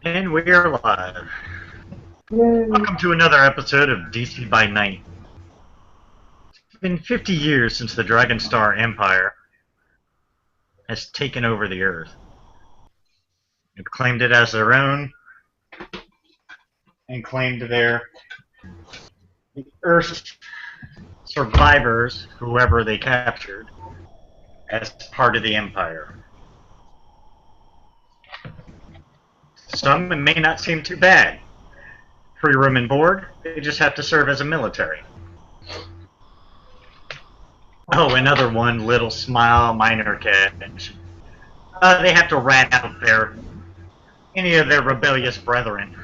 And we're live. Yay. Welcome to another episode of DC by Night. It's been 50 years since the Dragonstar Empire has taken over the Earth. They've claimed it as their own and claimed the Earth's survivors, whoever they captured, as part of the Empire. Some it may not seem too bad. Free room and board, they just have to serve as a military. Oh, another one little smile minor catch. They have to rat out any of their rebellious brethren.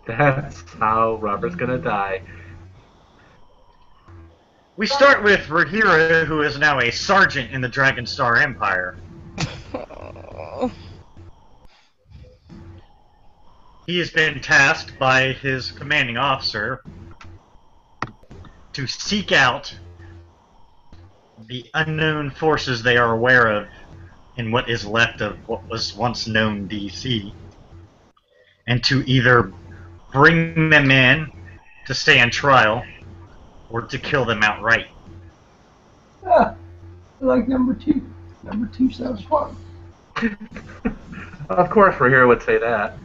That's how Robert's gonna die. We start with Rahira, who is now a sergeant in the Dragonstar Empire. He has been tasked by his commanding officer to seek out the unknown forces they are aware of in what is left of what was once known DC, and to either bring them in to stay on trial or to kill them outright. Ah, I like number two. Number two sounds fun. Of course, Rahira would say that.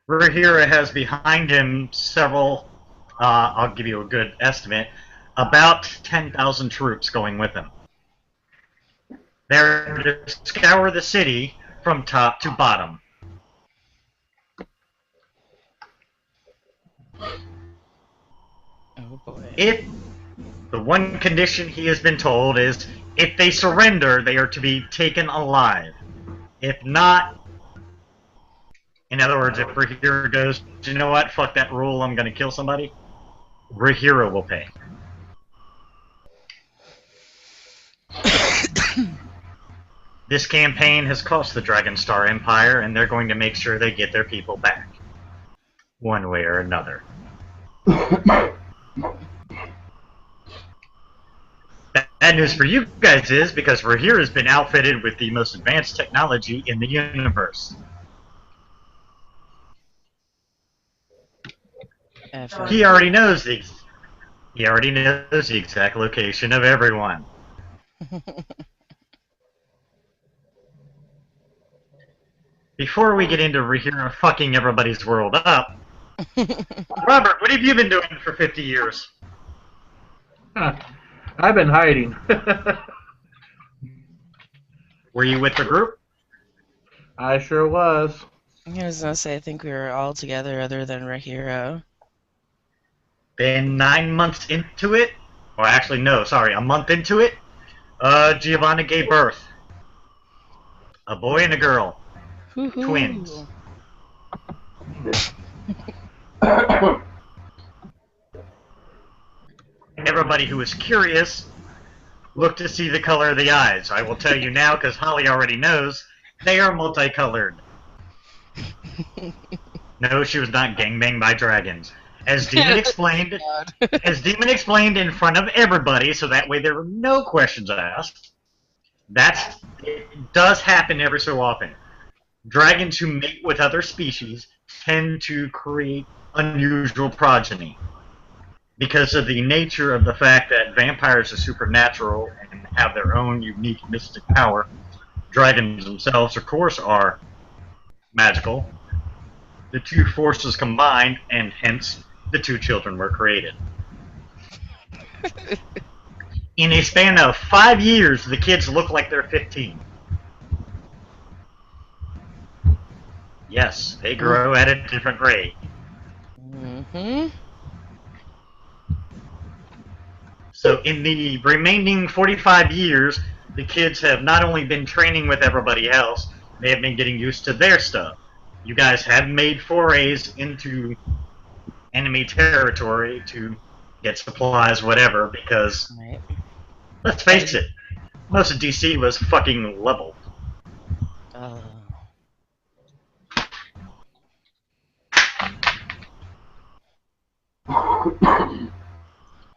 Rahira has behind him several, I'll give you a good estimate, about 10,000 troops going with him. They're to scour the city from top to bottom. Oh boy. If the one condition he has been told is, if they surrender, they are to be taken alive. If not, in other words, if Rahira goes, you know what, fuck that rule, I'm gonna kill somebody, Rahira will pay. This campaign has cost the Dragonstar Empire, and they're going to make sure they get their people back. One way or another. Bad news for you guys is, because Rahira has been outfitted with the most advanced technology in the universe. He already knows the exact location of everyone. Before we get into Rahira fucking everybody's world up, Robert, what have you been doing for 50 years? I've been hiding. Were you with the group? I sure was. I was gonna say, I think we were all together other than Rahira. Been 9 months into it? Or actually, no, sorry, a month into it. Giovanna gave birth. A boy and a girl. Twins. Everybody who is curious, look to see the color of the eyes. I will tell you now, because Holly already knows, they are multicolored. No, she was not gangbanged by dragons. As Demon explained, in front of everybody, so that way there were no questions asked. It does happen every so often. Dragons who mate with other species tend to create unusual progeny. Because of the nature of the fact that vampires are supernatural and have their own unique mystic power, dragons themselves, of course, are magical. The two forces combined, and hence, the two children were created. In a span of 5 years, the kids look like they're 15. Yes, they grow at a different rate. Mm-hmm. So in the remaining 45 years, the kids have not only been training with everybody else, they have been getting used to their stuff. You guys have made forays into enemy territory to get supplies, whatever, because, Right. let's face it, most of DC was fucking leveled.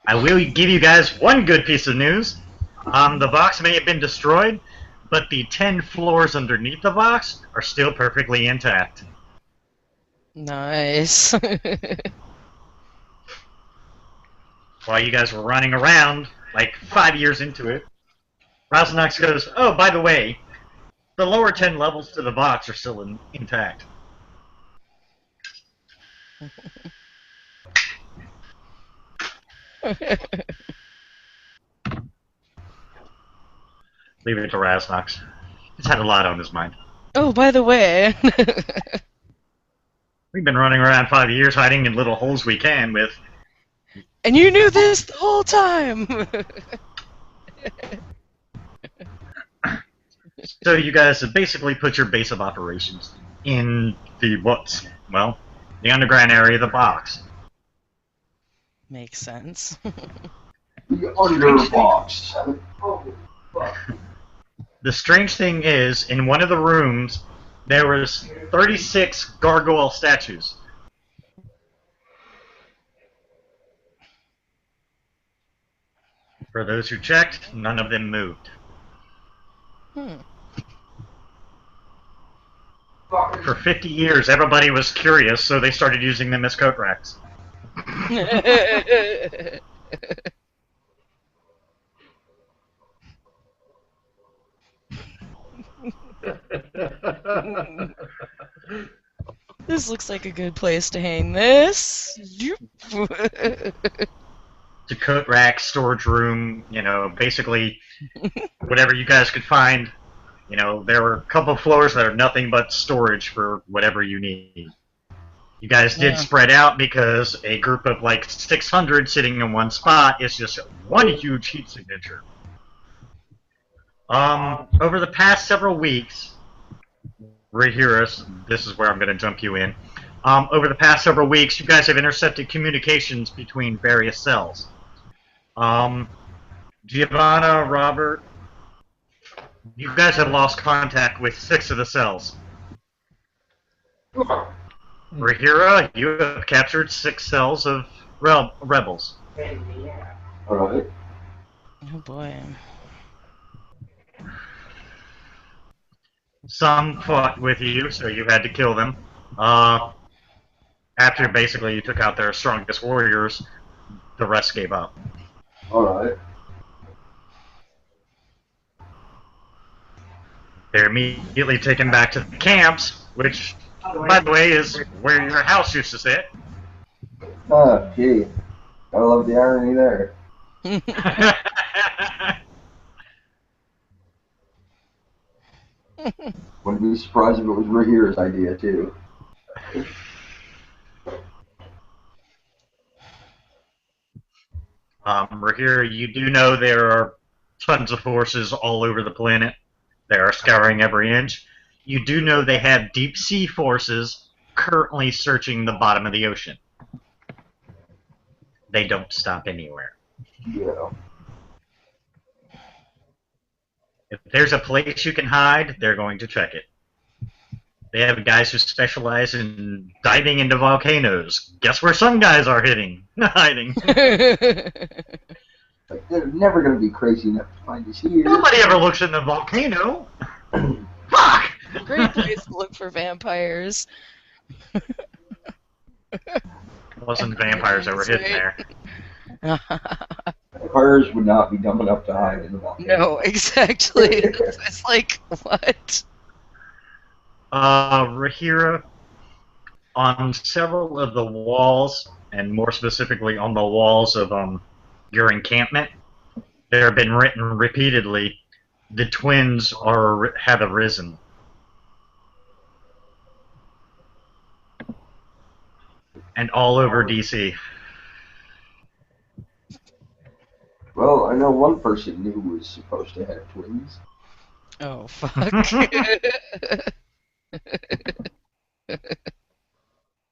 I will give you guys one good piece of news. The box may have been destroyed, but the 10 floors underneath the box are still perfectly intact. Nice. While you guys were running around, like 5 years into it, Rosnox goes, "Oh, by the way, the lower 10 levels to the box are still intact." Leave it to Rasnox. He's had a lot on his mind. Oh, by the way. We've been running around 5 years hiding in little holes we can with... And you knew this the whole time! So you guys have basically put your base of operations in the what's, well, the underground area of the box. Makes sense. The underbox. The strange thing is, in one of the rooms, there was 36 gargoyle statues. For those who checked, none of them moved. For 50 years, everybody was curious, so they started using them as coat racks. This looks like a good place to hang this. It's a coat rack, storage room, you know, basically whatever you guys could find. You know, there were a couple floors that are nothing but storage for whatever you need. You guys did spread out because a group of like 600 sitting in one spot is just one huge heat signature. Over the past several weeks, Rahirus, this is where I'm going to jump you in. Over the past several weeks, you guys have intercepted communications between various cells. Giovanna, Robert, you guys have lost contact with 6 of the cells. Rahira, you have captured 6 cells of rebels. Alright. Oh boy. Some fought with you, so you had to kill them. After basically you took out their strongest warriors, the rest gave up. Alright. They're immediately taken back to the camps, which, by the way, is where your house used to sit. Ah, gee. I love the irony there. Wouldn't be surprised if it was Rahira's idea, too. Rahira, you do know there are tons of forces all over the planet. They are scouring every inch. You do know they have deep sea forces currently searching the bottom of the ocean. They don't stop anywhere. Yeah. If there's a place you can hide, they're going to check it. They have guys who specialize in diving into volcanoes. Guess where some guys are hiding? Like, they're never going to be crazy enough to find us here. Nobody ever looks in the volcano. Fuck! Great place to look for vampires. Wasn't vampires that were hidden there. Vampires would not be dumb enough to hide in the volcano. No, exactly. It's like, what? Rahira, on several of the walls, and more specifically on the walls of your encampment, there have been written repeatedly, "The twins have arisen." And all over DC. Well, I know one person who was supposed to have twins. Oh, fuck.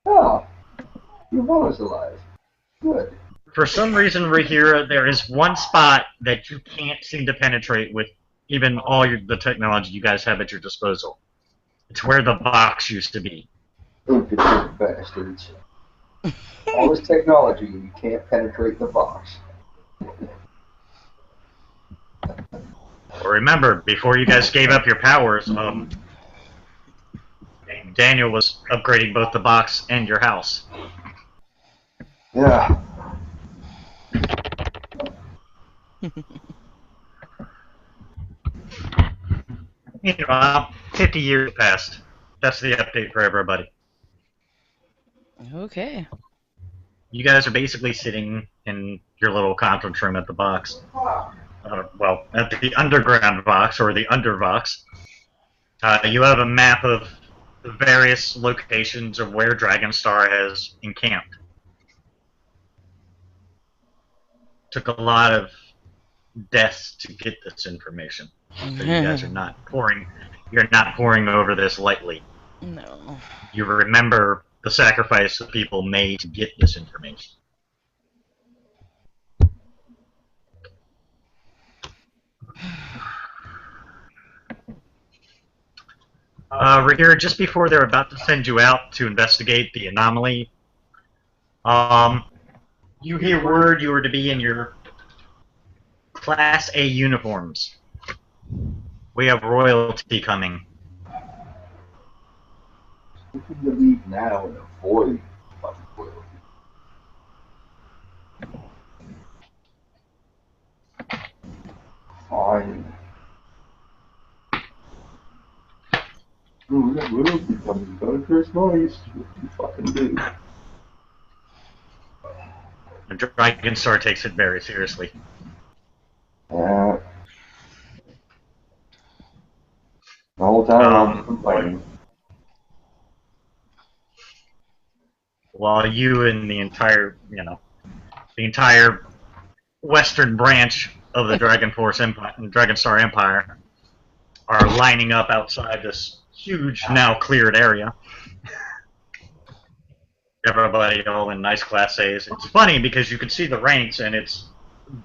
Oh, Giovanna's alive. Good. For some reason, Rahira, there is one spot that you can't seem to penetrate with even all the technology you guys have at your disposal. It's where the box used to be. Impotent bastards. All this technology, you can't penetrate the box. Well, remember, before you guys gave up your powers, Daniel was upgrading both the box and your house. Yeah. Meanwhile, 50 years passed. That's the update for everybody. Okay. You guys are basically sitting in your little conference room at the box. Well, at the underground box, or the underbox. You have a map of the various locations of where Dragonstar has encamped. Took a lot of deaths to get this information. So you guys are you're not pouring over this lightly. No. You remember the sacrifice that people made to get this information. Here, just before they're about to send you out to investigate the anomaly, you hear word you were to be in your Class A uniforms. We have royalty coming. We can leave now and avoid fucking royalty. Fine. Ooh, we got royalty coming. Gotta dress nice. What you fucking do? The Dragonstar takes it very seriously. Yeah. The whole time I'm complaining. While you and the entire western branch of the Dragonstar Empire are lining up outside this huge, now cleared area. Everybody all in nice Class A's. It's funny because you can see the ranks and it's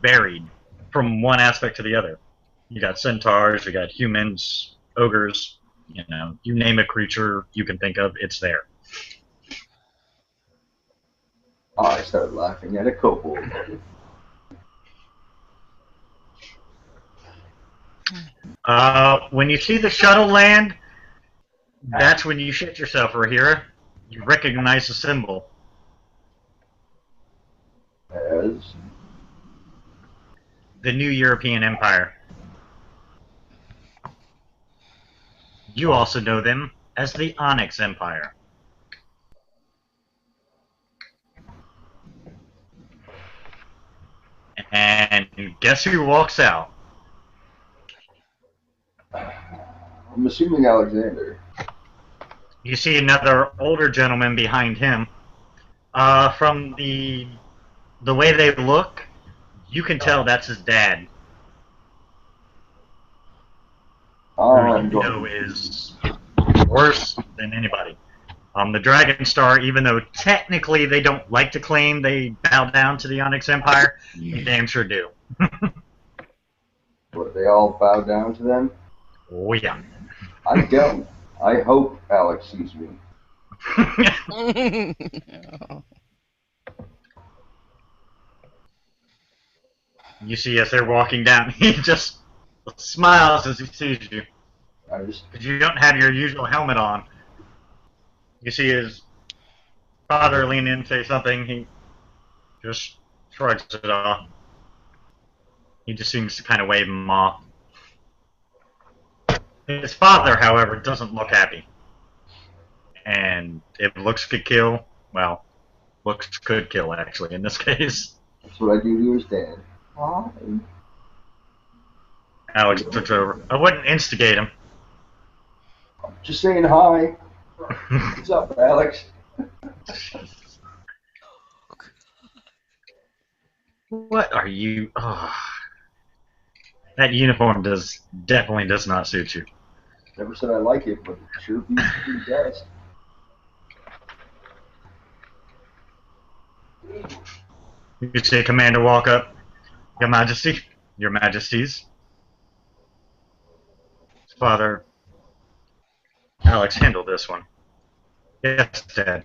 varied from one aspect to the other. You got centaurs, you got humans, ogres, you name a creature you can think of, it's there. I started laughing at a kobold. When you see the shuttle land, that's when you shit yourself, Rahira. You recognize the symbol. As The new European Empire. You also know them as the Onyx Empire. And guess who walks out? I'm assuming Alexander. You see another older gentleman behind him. From the way they look, you can tell that's his dad. Who you know is worse than anybody. The Dragonstar, even though technically they don't like to claim they bow down to the Onyx Empire, they damn sure do. What, they all bow down to them? Oh yeah. I don't. I hope Alex sees me. You see, as they're walking down, he just smiles as he sees you. Because you don't have your usual helmet on. You see his father lean in and say something. He just shrugs it off. He just seems to kind of wave him off. His father, however, doesn't look happy. And if looks could kill, well, looks could kill, actually, in this case. That's what I do to his dad. Hi. Alex looks over. I wouldn't instigate him. Just saying hi. What's up, Alex? What are you? Oh. That uniform definitely does not suit you. Never said I like it, but it sure beats the best. You see a commander walk up. Your Majesty, Your Majesties. Father, Alex, handle this one. Yes, Dad.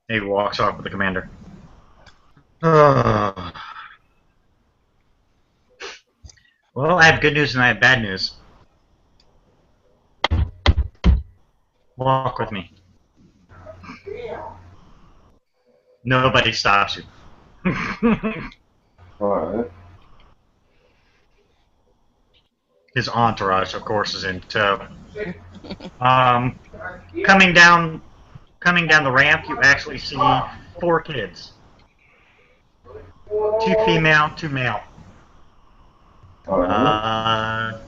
He walks off with the commander. Well, I have good news and I have bad news. Walk with me. Nobody stops you. Alright. His entourage, of course, is in tow. Coming down the ramp, you actually see 4 kids. 2 female, 2 male. Alright.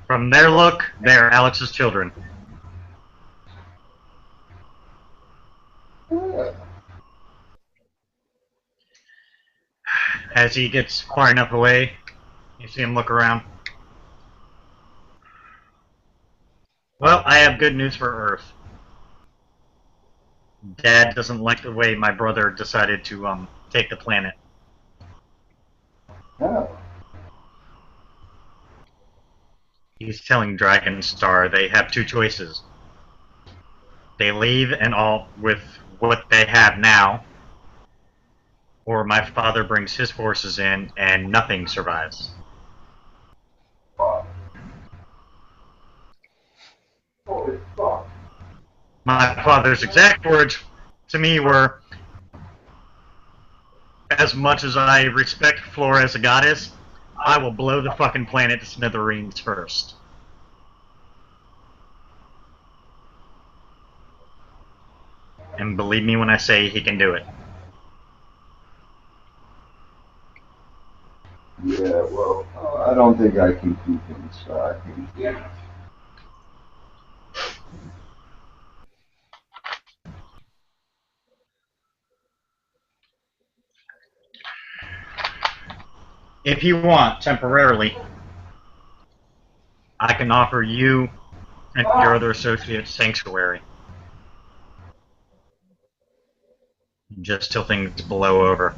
From their look, they're Alex's children. As he gets far enough away, you see him look around. Well, I have good news for Earth. Dad doesn't like the way my brother decided to take the planet. Yeah. He's telling Dragonstar they have 2 choices. They leave and all with what they have now, or my father brings his forces in and nothing survives. Holy fuck. My father's exact words to me were, as much as I respect Flora as a goddess, I will blow the fucking planet to smithereens first. And believe me when I say he can do it. Yeah, well, I don't think I can keep him, so I can. If you want, temporarily, I can offer you and your other associates sanctuary. Just till things blow over.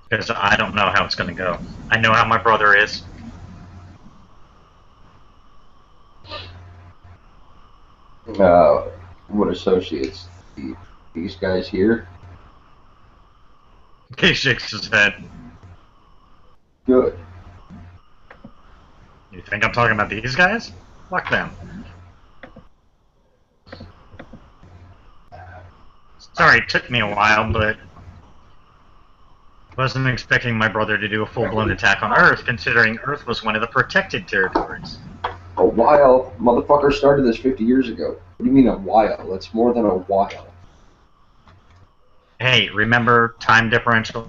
Because I don't know how it's going to go. I know how my brother is. What associates? These guys here? He shakes his head. Good. You think I'm talking about these guys? Fuck them. Sorry, it took me a while, but wasn't expecting my brother to do a full-blown attack on Earth, considering Earth was one of the protected territories. A while? Motherfucker started this 50 years ago. What do you mean a while? That's more than a while. Hey, remember time differential?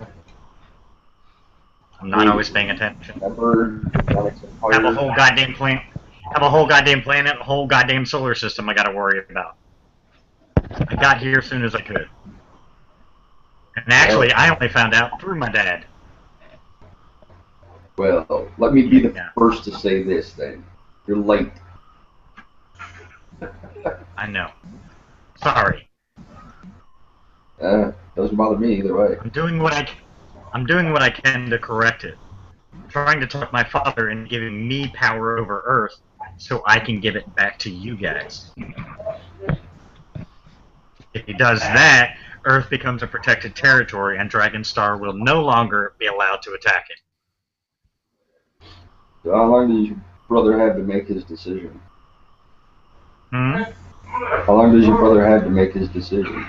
I'm not always paying attention. Never. Have a whole goddamn planet. Have a whole goddamn planet, a whole goddamn solar system I gotta worry about. I got here as soon as I could. And actually, I only found out through my dad. Well, let me be the first to say this then. You're late. I know. Sorry. Doesn't bother me either way. I'm doing what I can to correct it. I'm trying to talk my father into giving me power over Earth so I can give it back to you guys. If he does that, Earth becomes a protected territory and Dragonstar will no longer be allowed to attack it. So how long does your brother have to make his decision? Hmm? How long does your brother have to make his decision?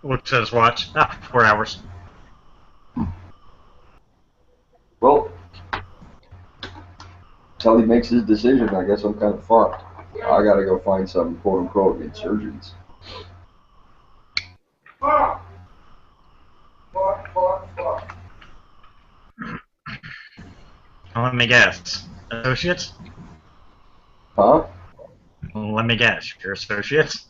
Looks at his watch. 4 hours. Well, until he makes his decision, I guess I'm kind of fucked. I gotta go find some quote-unquote insurgents. Well, let me guess. Associates? Huh? Let me guess. Your associates?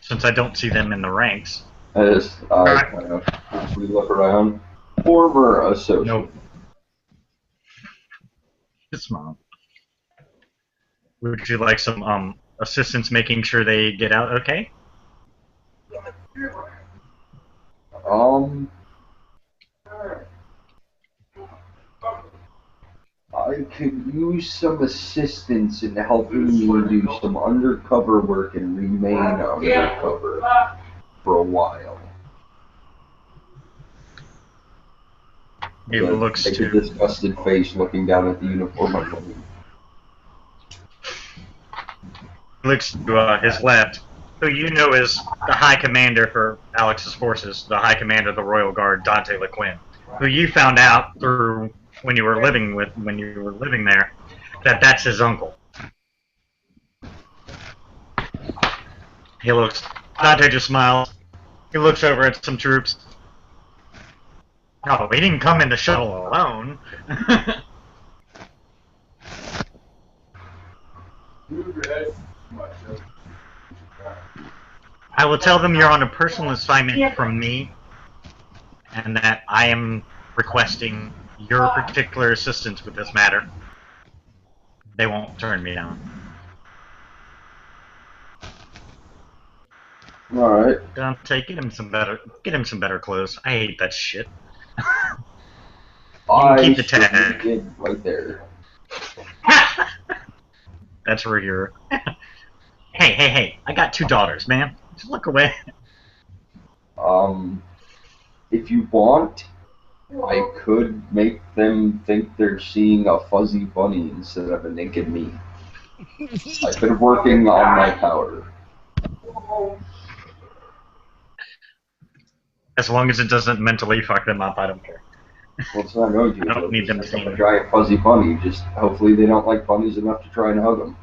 Since I don't see them in the ranks. As I kind of briefly look around, former associate. Nope. His mom. Would you like some assistance making sure they get out okay? I could use some assistance in helping me do some undercover work and remain undercover for a while. He looks Take a to disgusted face looking down at the uniform I'm wearing. his left, who you know is the High Commander for Alex's forces, the High Commander of the Royal Guard, Dante LeQuin, who you found out through when you were living there, that that's his uncle. He looks. Dante just smiles. He looks over at some troops. No, he didn't come in the shuttle alone. I will tell them you're on a personal assignment from me, and that I am requesting your particular assistance with this matter. They won't turn me down. Alright. Dante, get him some better clothes. I hate that shit. I keep the tag. did right there. That's where you're. Hey! I got 2 daughters, man. Just look away. If you want, I could make them think they're seeing a fuzzy bunny instead of a naked me. I've been working on my power. As long as it doesn't mentally fuck them up, I don't care. Well, it's not going to. I don't need them It's seeing a giant fuzzy bunny. Just hopefully they don't like bunnies enough to try and hug them.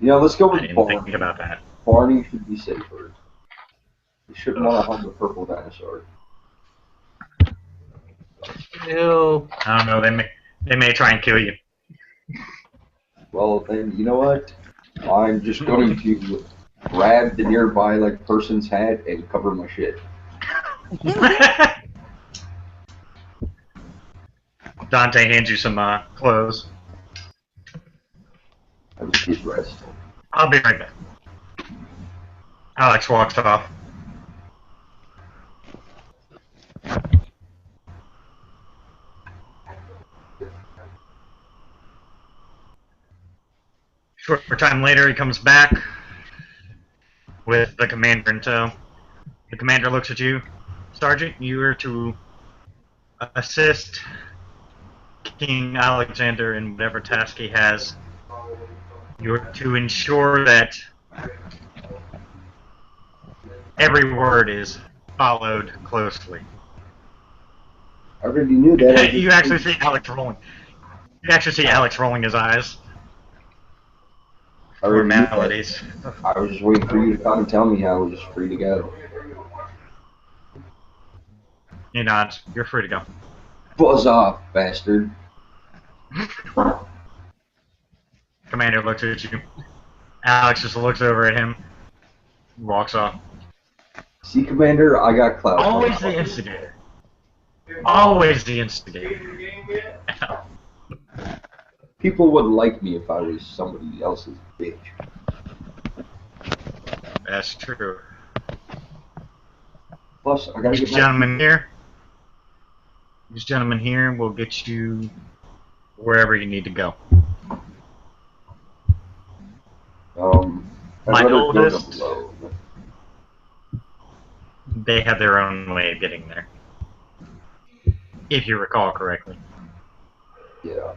Let's go I with didn't Barney. think about that. Barney should be safer. You shouldn't want to hug the purple dinosaur. Ew. I don't know. They may try and kill you. Well, then, you know what? I'm just going to grab the nearby person's hat and cover my shit. Dante hands you some clothes. I was his rest. I'll be right back. Alex walks off. Short time later, he comes back with the commander in tow. The commander looks at you. Sergeant, you are to assist King Alexander in whatever task he has. You're to ensure that every word is followed closely. I already knew that. You actually see Alex rolling. You actually see Alex rolling his eyes. I already knew that. Formalities. I was just waiting for you to come and tell me I was free to go. He nods. You're free to go. Buzz off, bastard. Commander looks at you. Alex just looks over at him. Walks off. See, Commander, I got clout. Always the instigator. Always the instigator. People would like me if I was somebody else's bitch. That's true. Plus, I gotta These get my... gentlemen here. These gentlemen here will get you wherever you need to go. I'd My rather go oldest- alone. They have their own way of getting there. If you recall correctly. Yeah.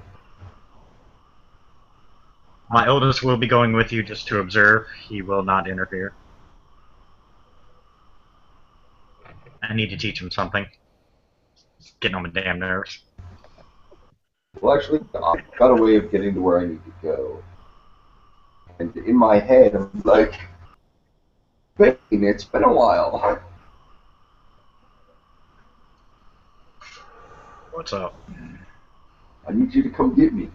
My oldest will be going with you just to observe. He will not interfere. I need to teach him something. It's getting on my damn nerves. Well, actually, I've got a way of getting to where I need to go. And in my head, I'm like, Bane, it's been a while. What's up? I need you to come get me.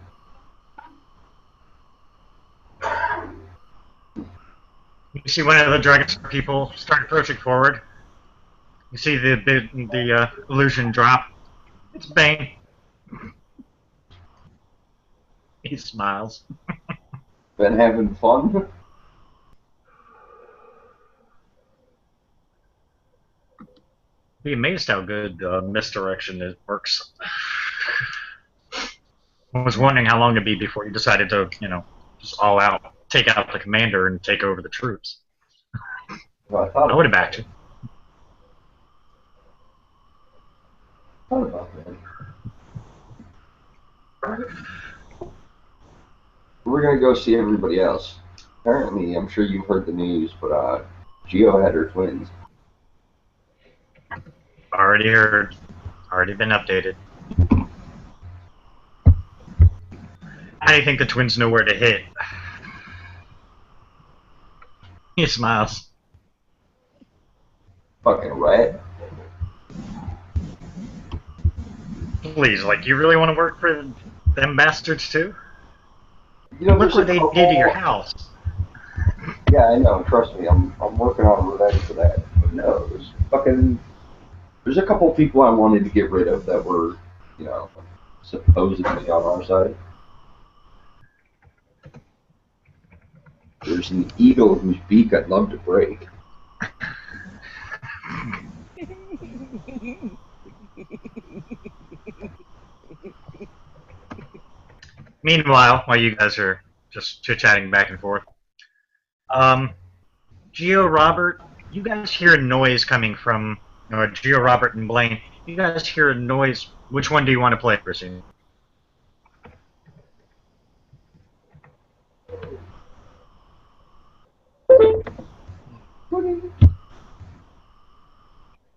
You see one of the Dragonstar people start approaching forward. You see the illusion drop. It's Bane. He smiles. Been having fun? Be amazed how good misdirection works. I was wondering how long it'd be before you decided to, just all out take out the commander and take over the troops. Well, I thought I would have backed you. Thought about that. We're gonna go see everybody else. Apparently, I'm sure you've heard the news, but Geo had her twins. Already heard. Already been updated. How do you think the twins know where to hit? He smiles. Fucking rat. Please, like, you really want to work for them bastards too? You know, Look there's what they a did to your couple. house. Yeah, I know. Trust me, I'm working on revenge for that. But no, there's a couple people I wanted to get rid of that were, you know, supposedly on our side. There's an eagle whose beak I'd love to break. Meanwhile, while you guys are just chit-chatting back and forth, Geo, Robert, you guys hear a noise coming from Geo, Robert, and Blaine. You guys hear a noise. Which one do you want to play, Christine?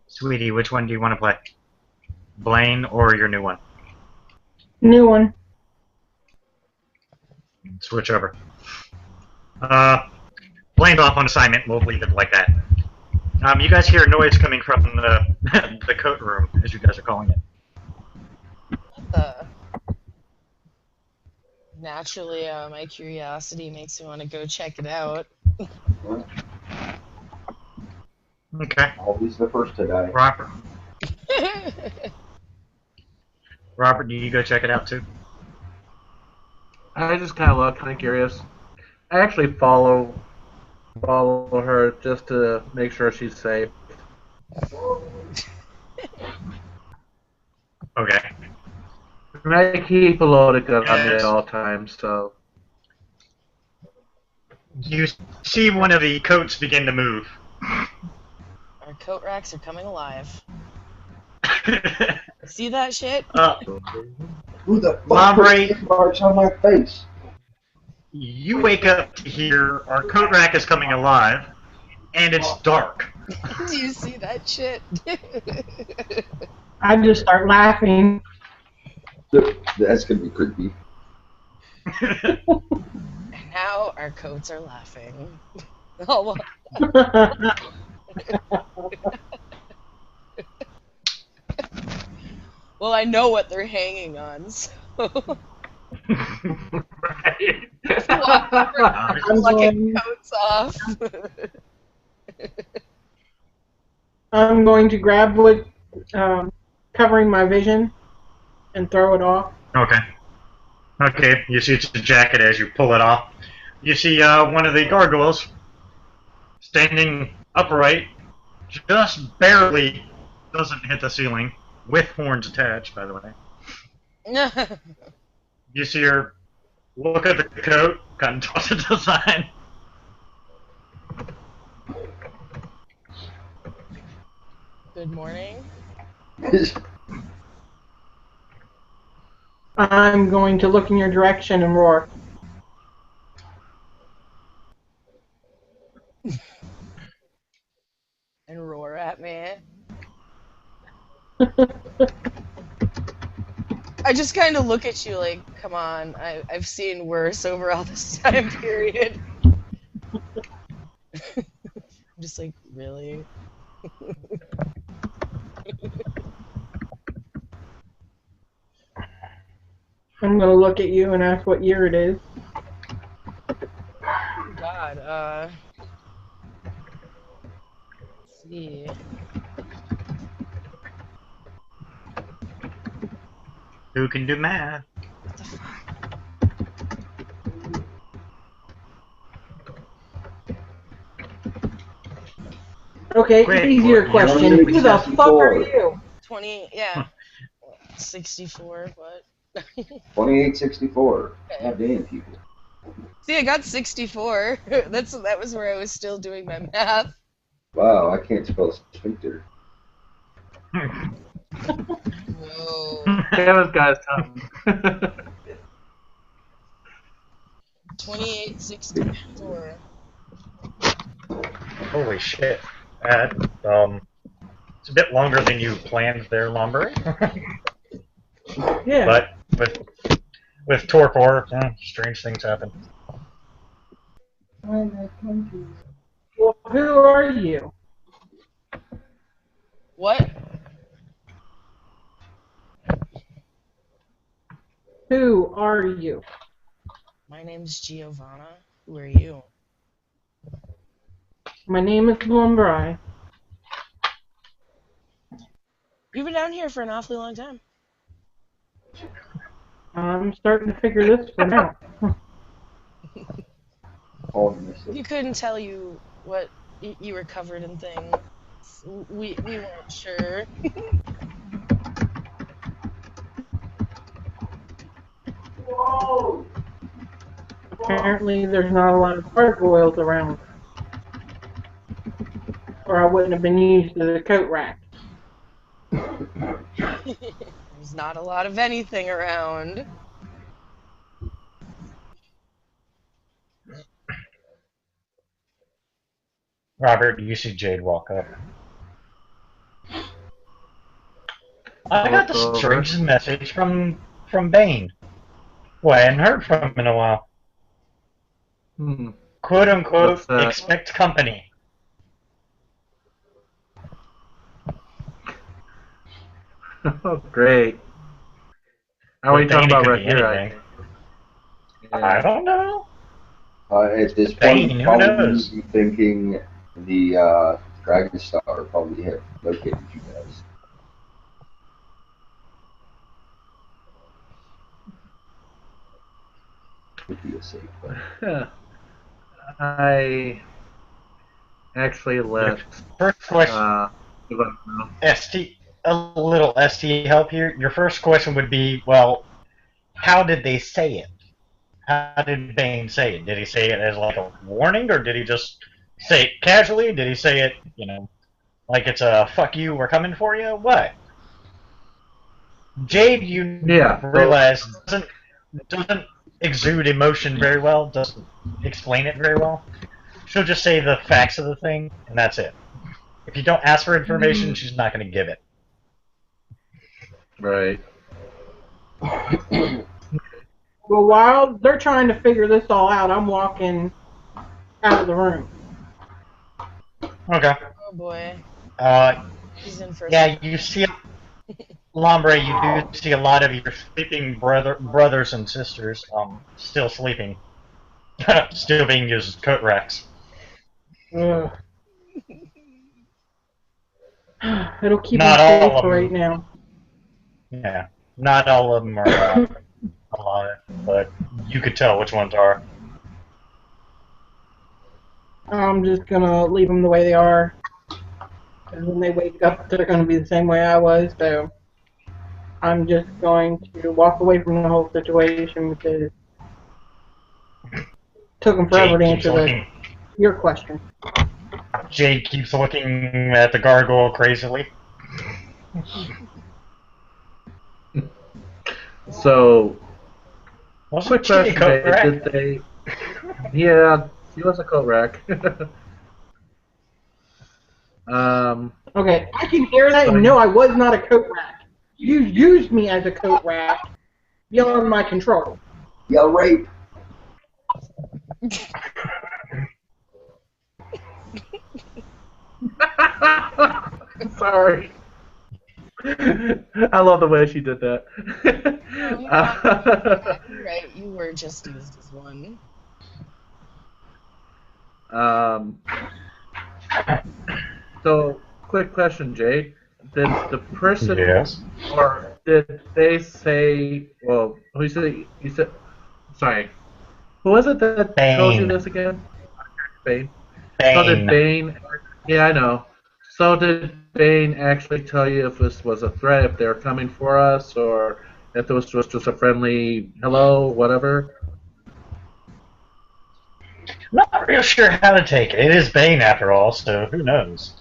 Sweetie, which one do you want to play? Blaine or your new one? New one. Switch over. Blaine's off on assignment. We'll leave it like that. You guys hear a noise coming from the the coat room, as you guys are calling it. Naturally, my curiosity makes me want to go check it out. Okay. Always the first to die. Robert, do you go check it out too? I just kind of look, kind of curious. I actually follow her just to make sure she's safe. Okay. And I keep a loaded gun on me Yes. at all times, so. You see one of the coats begin to move. Our coat racks are coming alive. See that shit? Who the fuck Mombre, put marks on my face? you wake up to hear our coat rack is coming alive, and it's dark. Do you see that shit? I just start laughing. That's gonna be creepy. Now our coats are laughing. Oh, well, I know what they're hanging on, so Right. I'm plucking going, coats off. I'm going to grab what covering my vision and throw it off. Okay. Okay, you see it's a jacket as you pull it off. You see one of the gargoyles standing upright, just barely doesn't hit the ceiling, with horns attached, by the way. You see her look at the coat, kind of toss it to the side. Good morning. I'm going to look in your direction and roar. And roar at me. I just kind of look at you like, come on, I've seen worse over all this time period. I'm just like, really? I'm going to look at you and ask what year it is. God, let's see. Who can do math? What the fuck? Okay, Quick, easier what question. year? Who the fuck are you? 20, yeah. 64, what? 2864. God damn, people. See, I got 64. That was where I was still doing my math. Wow, I can't spell sphincter. Whoa. Kevin's got his tongue. 2864. Holy shit. That, it's a bit longer than you planned there, Lumber. Yeah. But with Torpor, strange things happen. Well, who are you? What? Who are you? My name's Giovanna. Who are you? My name is Lumbrai. You've been down here for an awfully long time. I'm starting to figure this one out. Oh, I missed it. You couldn't tell you what you were covered in things. We weren't sure. Apparently, there's not a lot of gargoyles around, or I wouldn't have been used as a coat rack. There's not a lot of anything around. Robert, you see Jade walk up. I got the Over. strangest message from Bane. Well, I hadn't heard from him in a while. Quote unquote, What's that? expect company. Oh, great. How are we talking Bane, it about could right be here? anything. Yeah. I don't know. At this Bane, point, who probably knows? be thinking the Dragonstar probably have located you guys. Would be a safe bet. I actually let First question, Giovanna know. a little ST help here. Your first question would be, well, how did they say it? How did Bane say it? Did he say it as like a warning, or did he just say it casually? Did he say it, like it's a fuck you, we're coming for you? What? Jade, you Yeah. realize, doesn't exude emotion very well, doesn't explain it very well. She'll just say the facts of the thing, and that's it. If you don't ask for information, she's not going to give it. Right. Well, while they're trying to figure this all out, I'm walking out of the room. Okay. Oh boy. He's in for Yeah, you see, Lombre, you do see a lot of your sleeping brothers and sisters still sleeping. Still being used as coat racks. Ugh. It'll keep Not me all safe of for right them. now. Yeah, not all of them are alive, but you could tell which ones are. I'm just gonna leave them the way they are. And when they wake up, they're gonna be the same way I was, so I'm just going to walk away from the whole situation because it took them forever to answer your question. Jade keeps looking at the gargoyle crazily. So, Wasn't quick she a question, coat Jade. rack? Did they... Yeah, he was a coat rack. Okay, I can hear that, and no, I was not a coat rack. You used me as a coat rack beyond my control. Yeah, rape. Sorry. I love the way she did that. You're right, you were just used as one. So, quick question, Jade. Did the person, Yes. or did they say, well, who said, sorry, who was it that told you Bane. this again? Bane. Bane. So did Bane, yeah, I know. So did Bane actually tell you if this was a threat, if they were coming for us, or if it was just a friendly hello, whatever? Not real sure how to take it. It is Bane after all, so who knows?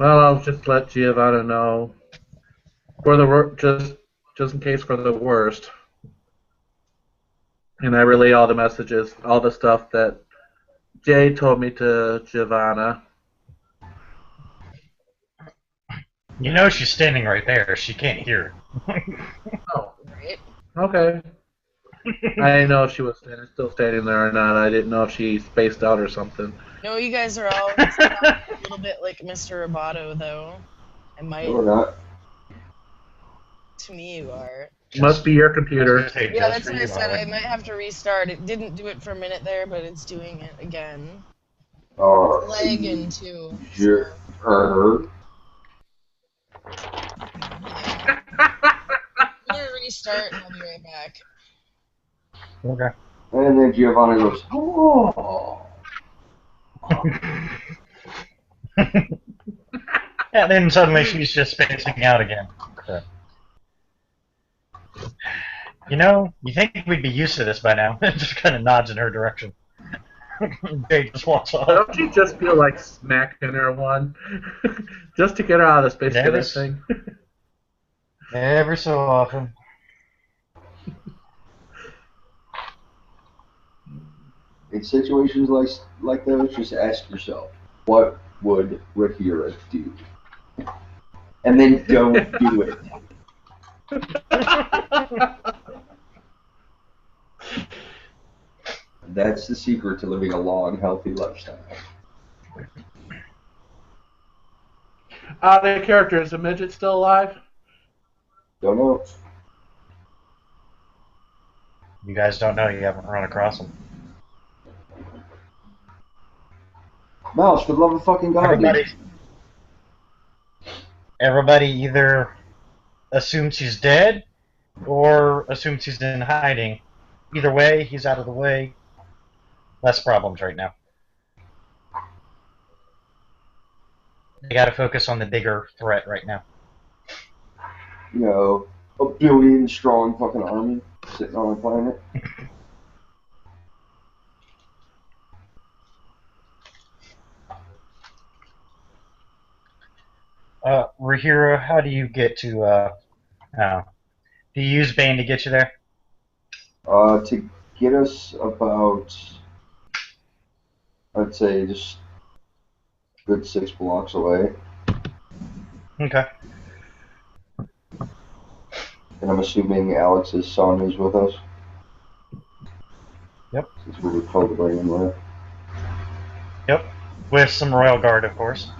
Well, I'll just let Giovanna know for the just in case for the worst. And I relay all the messages, all the stuff that Jay told me to Giovanna. You know she's standing right there. She can't hear. Oh, Right? okay. I didn't know if she was still standing there or not. I didn't know if she spaced out or something. No, you guys are all a little bit like Mr. Roboto, though. I No, might. we're not. To me, you are. Must be your computer. Yeah, that's what I said. I might have to restart. It didn't do it for a minute there, but it's doing it again. It's lagging too. So. I'm gonna restart and I'll be right back. Okay. And then Giovanna goes, oh. And then suddenly she's just spacing out again. So. You know, you think we'd be used to this by now. Just kind of nods in her direction. Jay just walks off. Don't you just feel like smacking her one? Just to get her out of the space Never thing? Ever so often. In situations like those, just ask yourself, what would Rahira do? And then don't do it. That's the secret to living a long, healthy lifestyle. The character, is the midget still alive? Don't know. You guys don't know. You haven't run across him. Mouse, for the love of fucking God, Everybody either assumes he's dead or assumes he's in hiding. Either way, he's out of the way. Less problems right now. They gotta focus on the bigger threat right now. You know, a billion-strong fucking army sitting on a planet. Rahira, how do you get to, do you use Bane to get you there? To get us about, I'd say, just a good 6 blocks away. Okay. And I'm assuming Alex's son is with us. Yep. Since we were told to bring him with. Yep. With some Royal Guard, of course.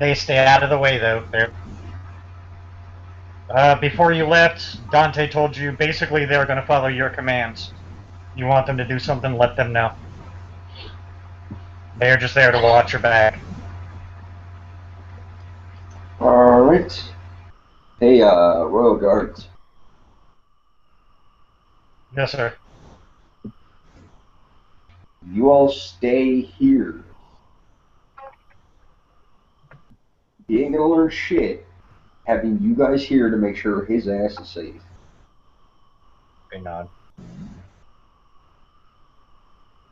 They stay out of the way, though. Before you left, Dante told you basically they're going to follow your commands. You want them to do something, let them know. They're just there to watch your back. Alright. Hey, Royal Guards. Yes, sir. You all stay here. He ain't gonna learn shit having you guys here to make sure his ass is safe. They nod.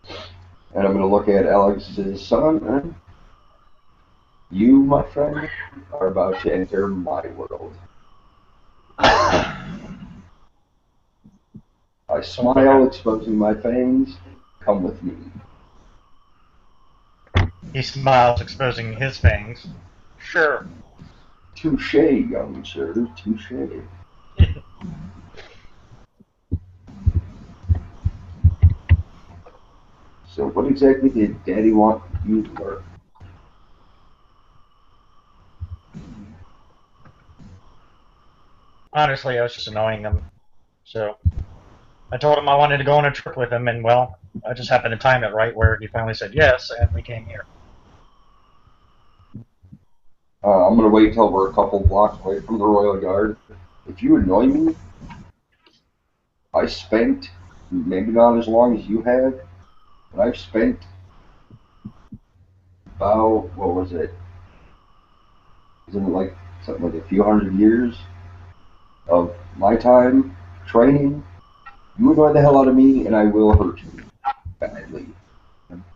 And I'm gonna look at Alex's son. And you, my friend, are about to enter my world. I smile, exposing my fangs. Come with me. He smiles, exposing his fangs. Sure. Touche, young sir, touche. So what exactly did Daddy want you to learn? Honestly, I was just annoying him. So, I told him I wanted to go on a trip with him, and well, I just happened to time it right where he finally said yes, and we came here. I'm gonna wait till we're a couple blocks away from the Royal Guard. If you annoy me, I spent, maybe not as long as you have, but I've spent about, what was it? Isn't it like something like a few hundred years of my time training? You annoy the hell out of me, and I will hurt you badly.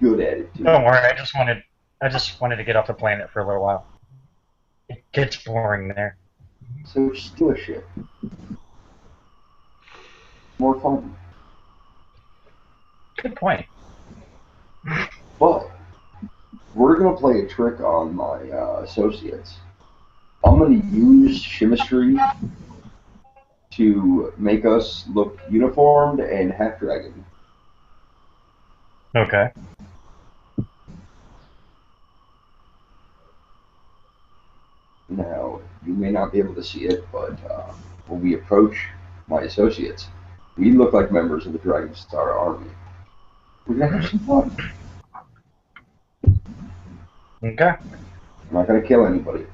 good at it too. Don't worry, I just wanted to get off the planet for a little while. It gets boring there. So just do a shit. More fun. Good point. But we're gonna play a trick on my associates. I'm gonna use chemistry to make us look uniformed and half dragon. Okay. Now, you may not be able to see it, but when we approach my associates, we look like members of the Dragonstar army. We're gonna have some fun. Okay. I'm not gonna kill anybody.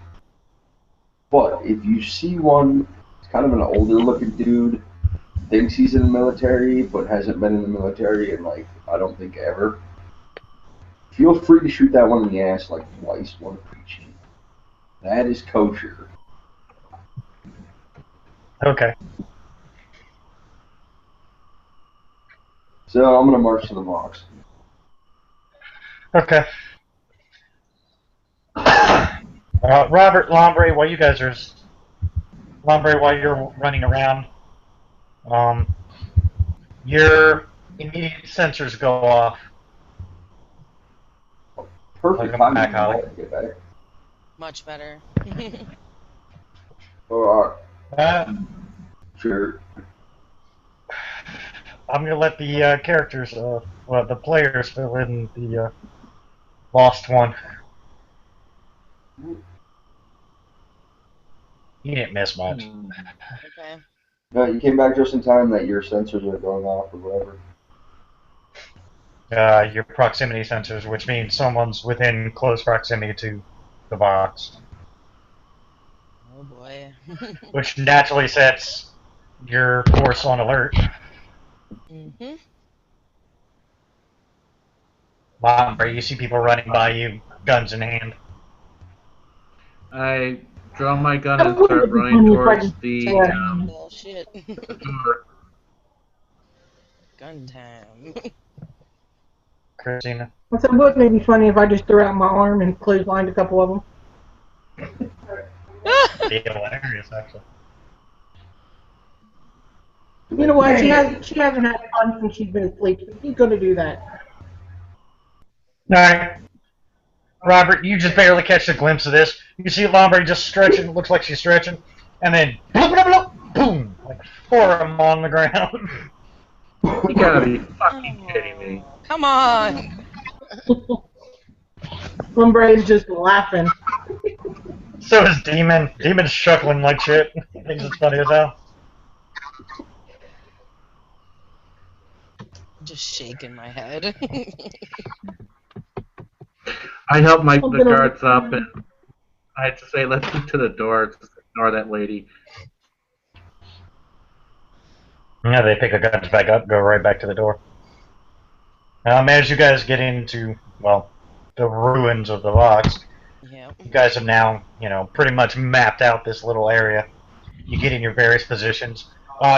But if you see one, it's kind of an older looking dude, thinks he's in the military, but hasn't been in the military in, like, I don't think ever. Feel free to shoot that one in the ass like twice, one for each. That is kosher. Okay. So I'm gonna march to the box. Okay. Robert, Lombre, while you're running around, your immediate sensors go off. Perfect Welcome timing back, Holly. to get back. Much better. Alright, sure. I'm gonna let the characters, the players fill in the lost one. You didn't miss much. Okay. No, you came back just in time that your sensors are going off or whatever. Your proximity sensors, which means someone's within close proximity to the box, Oh boy. which naturally sets your force on alert. Mhm. Lombre, you see people running by you, guns in hand. I draw my gun and start running towards the Bullshit. door. Gun time. Christina. I said, wouldn't it be funny if I just threw out my arm and clotheslined a couple of them? Be hilarious, actually. You know what? She hasn't had fun since she's been asleep. So she's going to do that. Alright. Robert, you just barely catch a glimpse of this. You see Lombre just stretching, it looks like she's stretching, and then boom, like 4 of them on the ground. You gotta be fucking kidding me. Come on. Lumbra's just laughing. So is Demon. Demon's chuckling like shit. Thinks it's funny as hell. Just shaking my head. I help the guards up, and I had to say, let's get to the door. Just ignore that lady. Yeah, they pick the guns back up, go right back to the door. As you guys get into, well, the ruins of the box, Yeah. you guys have now, pretty much mapped out this little area. You get in your various positions.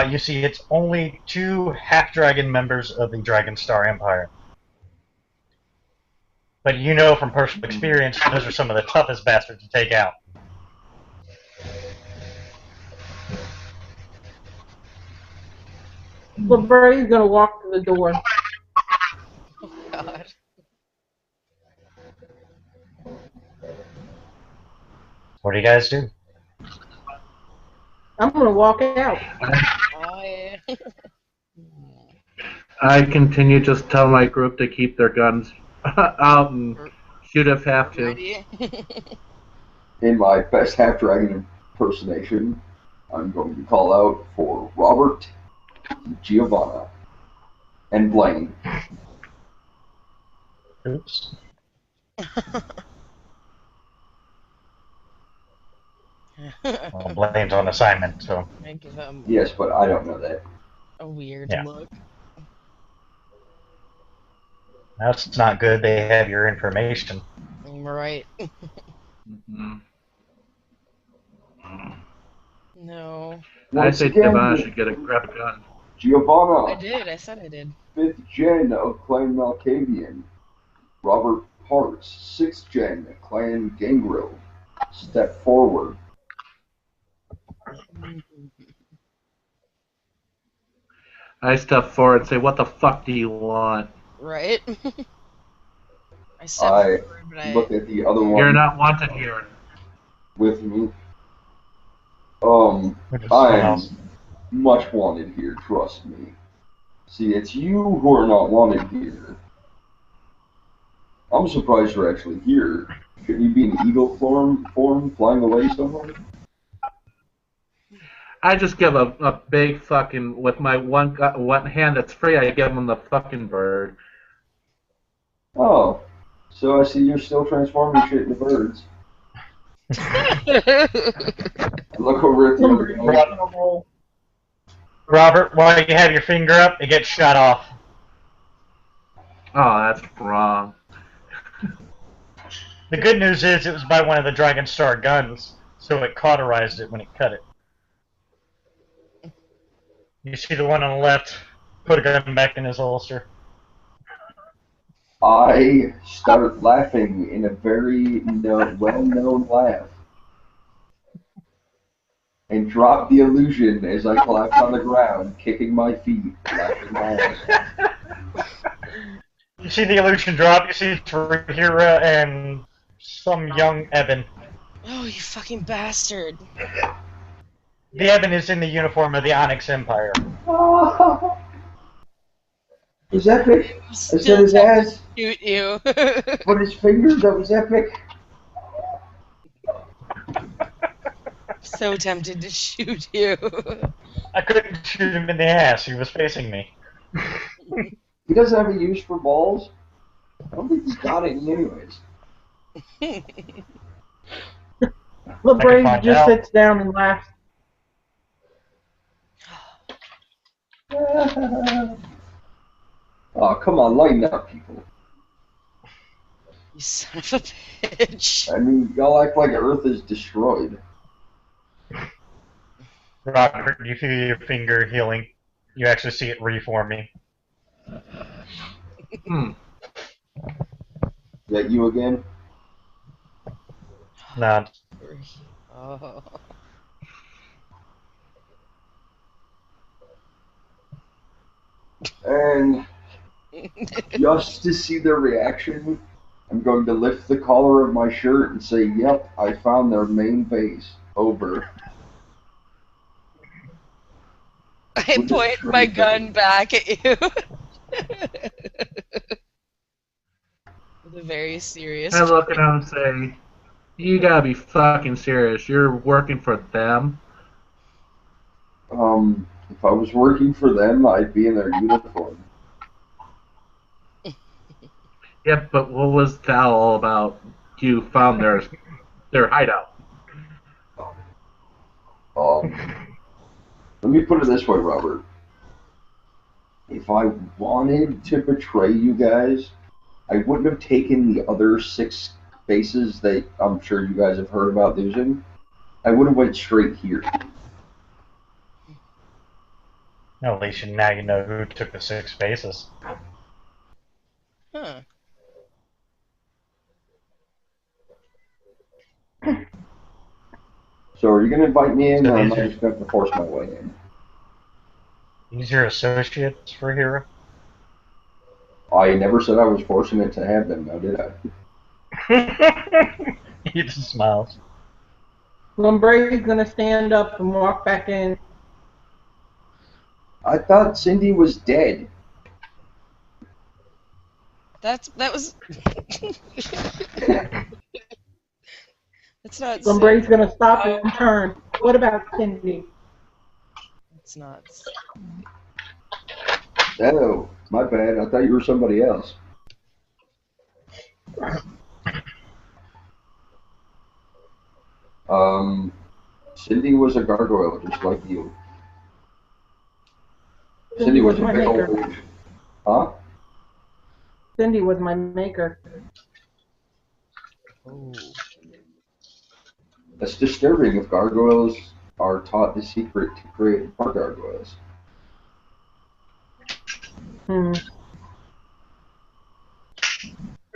You see it's only 2 half-dragon members of the Dragonstar Empire. But you know from personal experience, those are some of the toughest bastards to take out. Lumbra's going to walk to the door. Oh God. What do you guys do? I'm going to walk out. I continue just tell my group to keep their guns out and shoot if have to. Ready? In my best half dragon impersonation, I'm going to call out for Robert, Giovanna, and Blaine. Oops. Well, Blaine's on assignment, so. I give him Yes, but I don't know that. a weird Yeah. look. That's not good. They have your information. Right. Mm-hmm. No. I say Giovanna should grab a gun. Giovanna, I did. I said I did. 5th gen of Clan Malkavian. Robert Parts, 6th Gen, Clan Gangrel. Step forward. I step forward and say, "What the fuck do you want?" Right? I step I forward, but look at the other one. You're not wanted here. With me. Which is I'm smiles. much wanted here, trust me. See, it's you who are not wanted here. I'm surprised you're actually here. Shouldn't you be in eagle form flying away somewhere? I just give a big fucking, with my one hand that's free, I give him the fucking bird. Oh, so I see you're still transforming shit into birds. Look over at the other guy. Robert, while you have your finger up, it gets shot off. Oh, that's wrong. The good news is it was by one of the Dragonstar guns, so it cauterized it when it cut it. You see the one on the left, put a gun back in his holster. I start laughing in a very well-known laugh. And drop the illusion as I collapse on the ground, kicking my feet, laughing my ass off. You see the illusion drop, you see Hira and some young Eben. Oh, you fucking bastard. The Eben is in the uniform of the Onyx Empire. Oh, was epic. I said Still his ass, shoot you. but his finger, that was epic. So tempted to shoot you. I couldn't shoot him in the ass, he was facing me. He doesn't have a use for balls. I don't think he's got any anyways. LeBray just sits down and laughs. Oh, come on, lighten up, people. You son of a bitch. I mean, y'all act like Earth is destroyed. Robert, you feel your finger healing. You actually see it reforming. Is that you again? No. Oh. And just to see their reaction, I'm going to lift the collar of my shirt and say, "Yep, I found their main base. Over." I point my gun back at you. With a very serious I look at him and say, "You gotta be fucking serious. You're working for them?" If I was working for them, I'd be in their uniform. Yeah, but what was that all about? You found their hideout. Let me put it this way, Robert. If I wanted to betray you guys, I wouldn't have taken the other 6 bases that I'm sure you guys have heard about losing. I would have went straight here. At least now you know who took the 6 bases. Huh. So are you going to invite me in, or am I just going to force my way in? These are associates for Hira? I never said I was forcing it to have them, now did I? He just smiles. LeBray's gonna stand up and walk back in. I thought Cindy was dead. That was. That's not. LeBray's gonna stop and turn. What about Cindy? It's not. Oh, my bad. I thought you were somebody else. Cindy was a gargoyle, just like you. Cindy was a my big maker. old... Huh? Cindy was my maker. Oh. That's disturbing if gargoyles are taught the secret to create more gargoyles.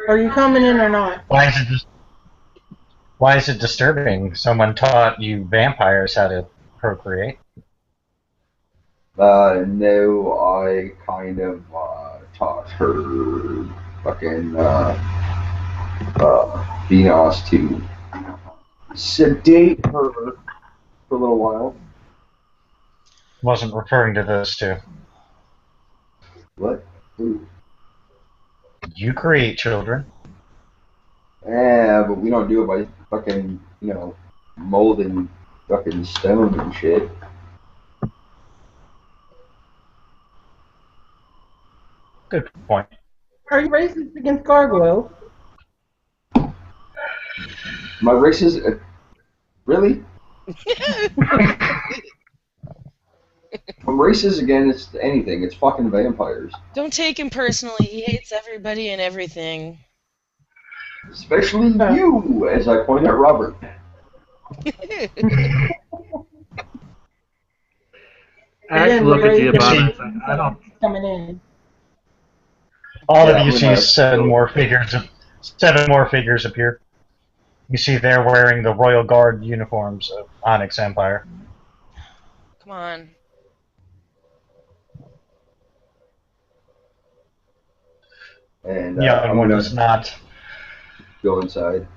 Are you coming in or not? Why is it disturbing? Someone taught you vampires how to procreate. No, I kind of taught her fucking Venus to sedate her for a little while. Wasn't referring to those two. What? Ooh. You create children. Yeah, but we don't do it by fucking, molding fucking stone and shit. Good point. Are you racist against gargoyles? My race is really? I'm racist against anything. It's fucking vampires. Don't take him personally. He hates everybody and everything. Especially you, as I point at Robert. I actually look at Giovanna and say, I don't. Coming in. All of you see seven more figures appear. You see they're wearing the Royal Guard uniforms of Onyx Empire. Come on. And I'm going to not go inside.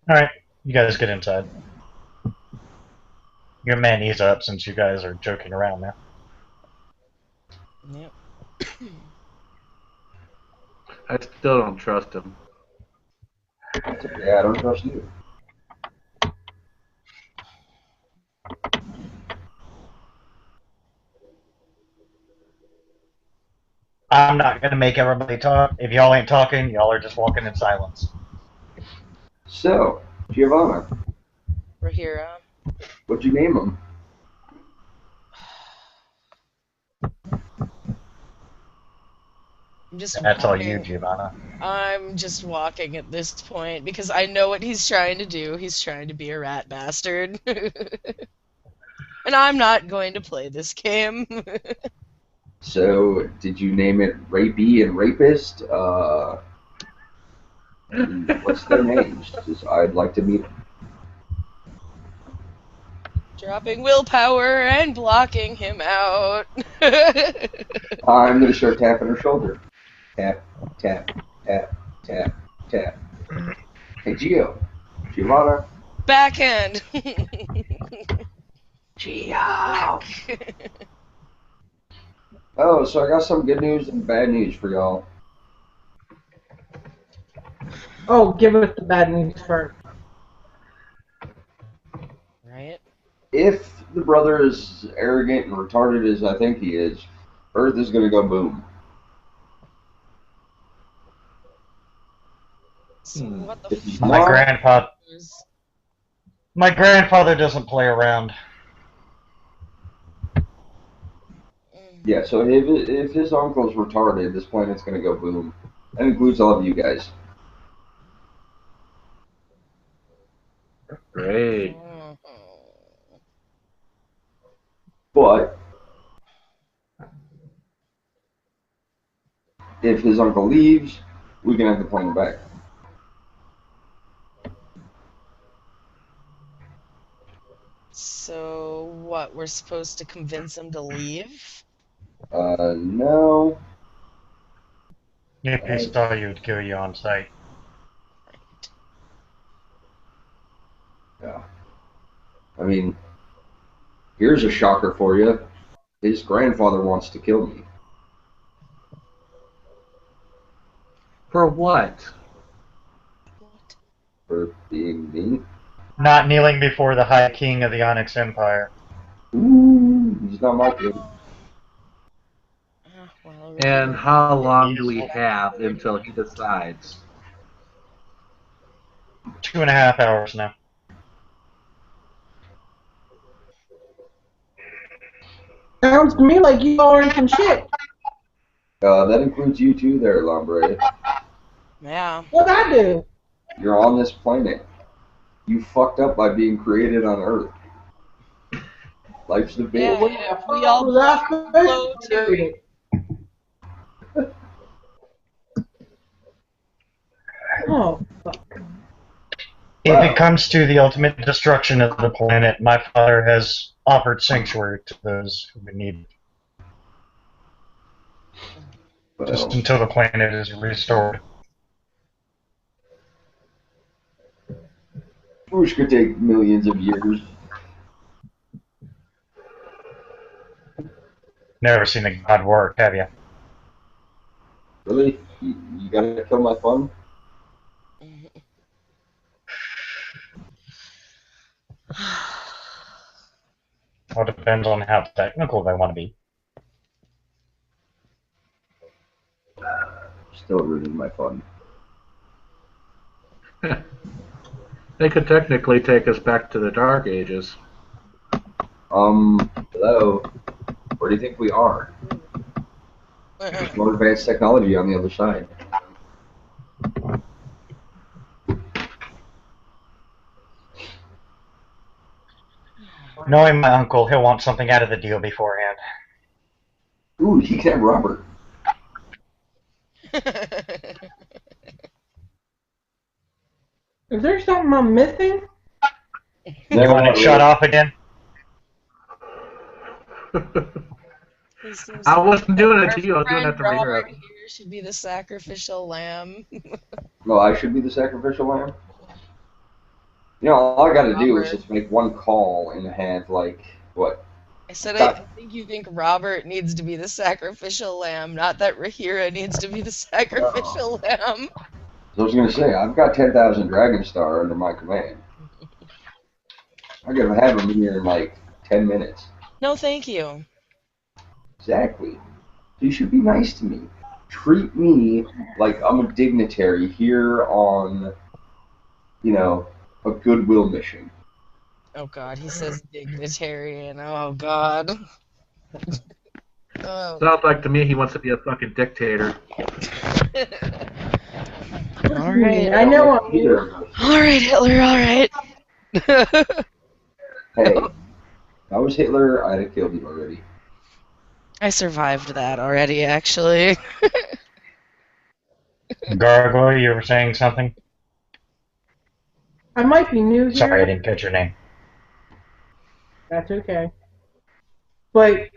Alright, you guys get inside. Your man ease up since you guys are joking around now. Yep. I still don't trust him. Yeah, I don't trust you. I'm not going to make everybody talk. If y'all ain't talking, y'all are just walking in silence. So, Giovanna. Rahira. What'd you name him? That's all you, Giovanna. I'm just walking at this point because I know what he's trying to do. He's trying to be a rat bastard. And I'm not going to play this game. So, did you name it Rapey and Rapist? What's their names? I'd like to meet them. Dropping willpower and blocking him out. I'm going to start tapping her shoulder. Tap, tap, tap, tap, tap. Hey, Giovanna. Backhand. Gio. Oh, so I got some good news and bad news for y'all. Oh, give us the bad news first. Right? If the brother is as arrogant and retarded as I think he is, Earth is going to go boom. So what the fuck? My grandfather doesn't play around. Yeah, so if his uncle's retarded, this planet's going to go boom. That includes all of you guys. Great. But if his uncle leaves, we can have the plane back. So what? We're supposed to convince him to leave? No. If he saw you, would kill you on sight. Yeah. I mean, here's a shocker for you. His grandfather wants to kill me. For what? For being me. Not kneeling before the High King of the Onyx Empire. Ooh, he's not my kid. Well, And how long do we have until he decides? 2.5 hours now. Sounds to me like you are in some shit. That includes you too there, Lombre. Yeah. What'd I do? You're on this planet. You fucked up by being created on Earth. Life's the bitch. Yeah, if we all blow too. Oh, fuck. If it comes to the ultimate destruction of the planet, my father has offered sanctuary to those who need it, just Well, until the planet is restored. which could take millions of years. Never seen the god work, have you? Really? You gotta kill my fun? Well, it depends on how technical they want to be. Still ruining my fun. They could technically take us back to the Dark Ages. Hello? Where do you think we are? There's more advanced technology on the other side. Knowing my uncle, he'll want something out of the deal beforehand. Ooh, he can have Robert. Is there something I'm missing? You want it shut off again? I wasn't doing it to you. I was doing that to Robert Rhaenyra. here should be the sacrificial lamb. No, I should be the sacrificial lamb? You know, all I gotta do is just make one call and have, like, what? I said I think you think Robert needs to be the sacrificial lamb, not that Rhaenyra needs to be the sacrificial lamb. So I was gonna say, I've got 10,000 Dragonstar under my command. I gotta have them here in, like, 10 minutes. No, thank you. Exactly. You should be nice to me. Treat me like I'm a dignitary here on, you know, a goodwill mission. Oh god, he says dignitarian. Oh god. Oh. Sounds like to me he wants to be a fucking dictator. Alright. I know I'm here. Alright, Hitler, alright. Hey, if I was Hitler, I'd have killed you already. I survived that already, actually. Gargoyle, you were saying something? I might be new here. Sorry, I didn't catch your name. That's okay. But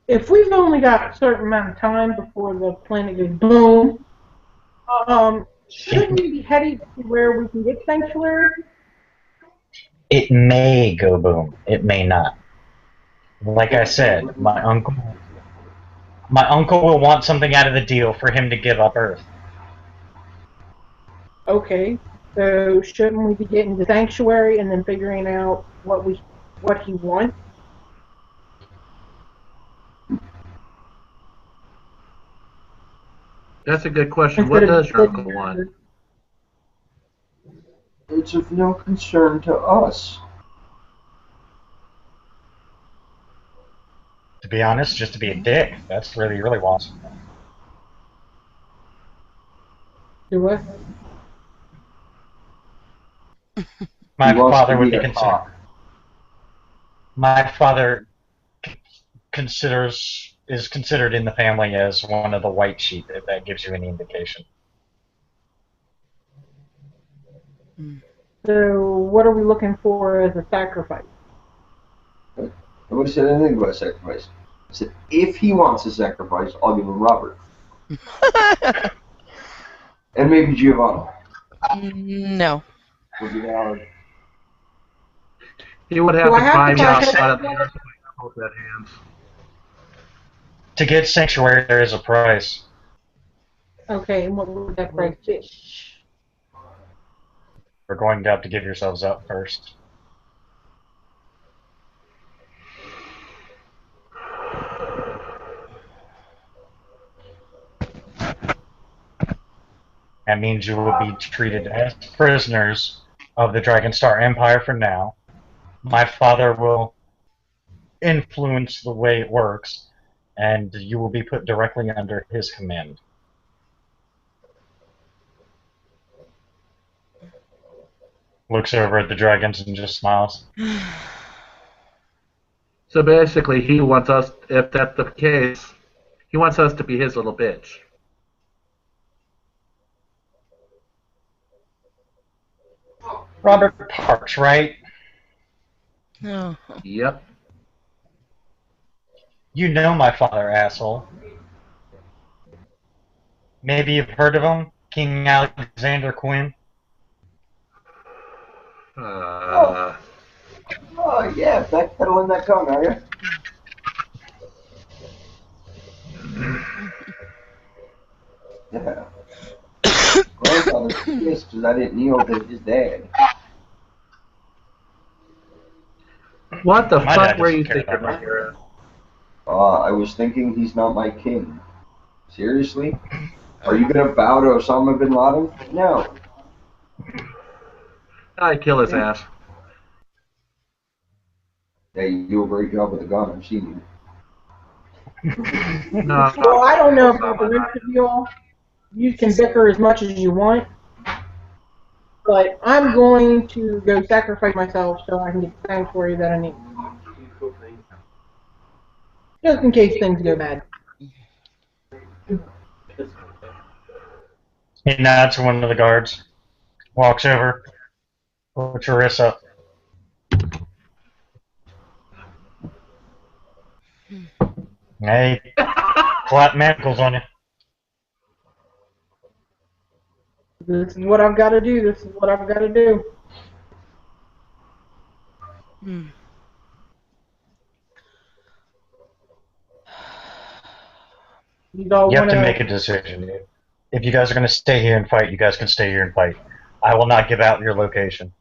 if we've only got a certain amount of time before the planet goes boom, shouldn't we be headed to where we can get sanctuary? It may go boom. It may not. Like I said, my uncle will want something out of the deal for him to give up Earth. Okay, so shouldn't we be getting the sanctuary and then figuring out what he wants? That's a good question. What does your uncle want? It's of no concern to us. To be honest, just to be a dick. That's what he really wants. Do what? My He wants father to would be be a considered. cock. My father is considered in the family as one of the white sheep, if that gives you any indication. So what are we looking for as a sacrifice? Nobody said anything about sacrifice. I said, if he wants a sacrifice, I'll give him Robert. And maybe Giovanna. No. Would be that hard. He would have Do I to have to climb find outside of out- the earth with both dead hands. To get sanctuary, there is a price. Okay, and what would that price be? We're going to have to give yourselves up first. That means you will be treated as prisoners of the Dragonstar Empire for now. My father will influence the way it works, and you will be put directly under his command. Looks over at the dragons and just smiles. So basically, he wants us, if that's the case, he wants us to be his little bitch. Robert Parks, right? Oh. Yep. You know my father, asshole. Maybe you've heard of him? King Alexander Quinn? Uh, Oh, yeah, backpedaling that tongue, are you? Yeah. Grandfather's pissed because I didn't kneel to his dad. what the My fuck dad were doesn't you care thinking, that much. Rahira? I was thinking he's not my king. Seriously? Are you gonna bow to Osama bin Laden? No. I'd kill his ass. Yeah, you do a great job with the gun. I've seen you. No. Well, I don't know about the Osama, rest of you all. You can bicker as much as you want, but I'm going to go sacrifice myself so I can get the sanctuary that I need. Just in case things go bad. He nods to one of the guards, walks over, puts your wrists up. Hey, clap manacles on you. This is what I've got to do. This is what I've got to do. Hmm. You all You have want to make a decision, dude. If you guys are going to stay here and fight, you guys can stay here and fight. I will not give out your location.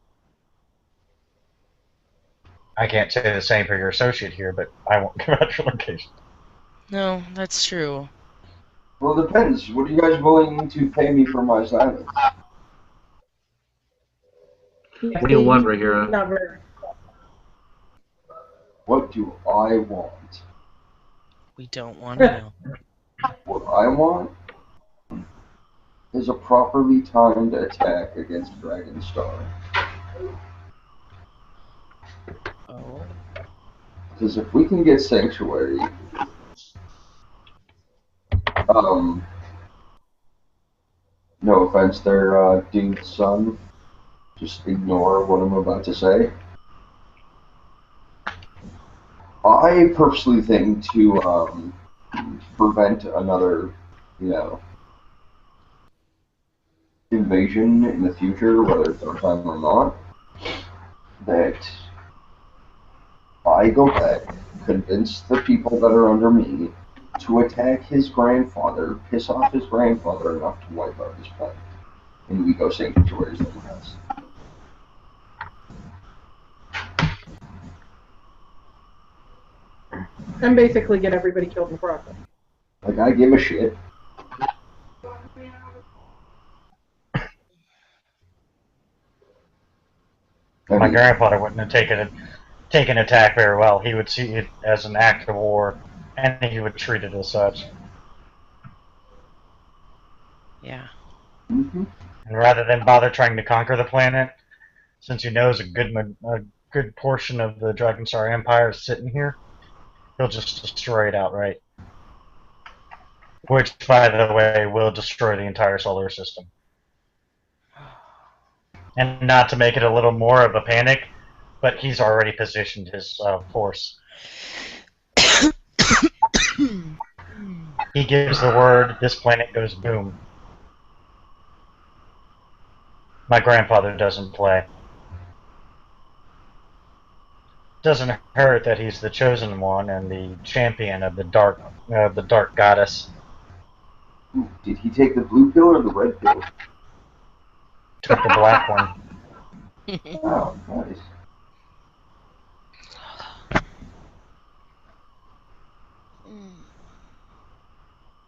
I can't say the same for your associate here, but I won't give out your location. No, that's true. Well, it depends. What are you guys willing to pay me for my silence? What do you want, Rahira? Not very. What do I want? We don't want to know. What I want is a properly timed attack against Dragonstar. Oh. Because if we can get Sanctuary, no offense there, dude's son, just ignore what I'm about to say. I personally think to prevent another, invasion in the future, whether it's our time or not, that I go back, convince the people that are under me to attack his grandfather, piss off his grandfather enough to wipe out his planet. And we go sanctuaries like this. And basically get everybody killed in the process. Like, I give a shit. My grandfather wouldn't have taken attack very well. He would see it as an act of war, and he would treat it as such. Yeah. Mm-hmm. And rather than bother trying to conquer the planet, since he knows a good portion of the Dragonstar Empire is sitting here, he'll just destroy it outright. Which, by the way, will destroy the entire solar system. And not to make it a little more of a panic, but he's already positioned his force. He gives the word, this planet goes boom. My grandfather doesn't play. Doesn't hurt that he's the chosen one and the champion of the dark goddess. Did he take the blue pill or the red pill? Took the black one. Oh, nice.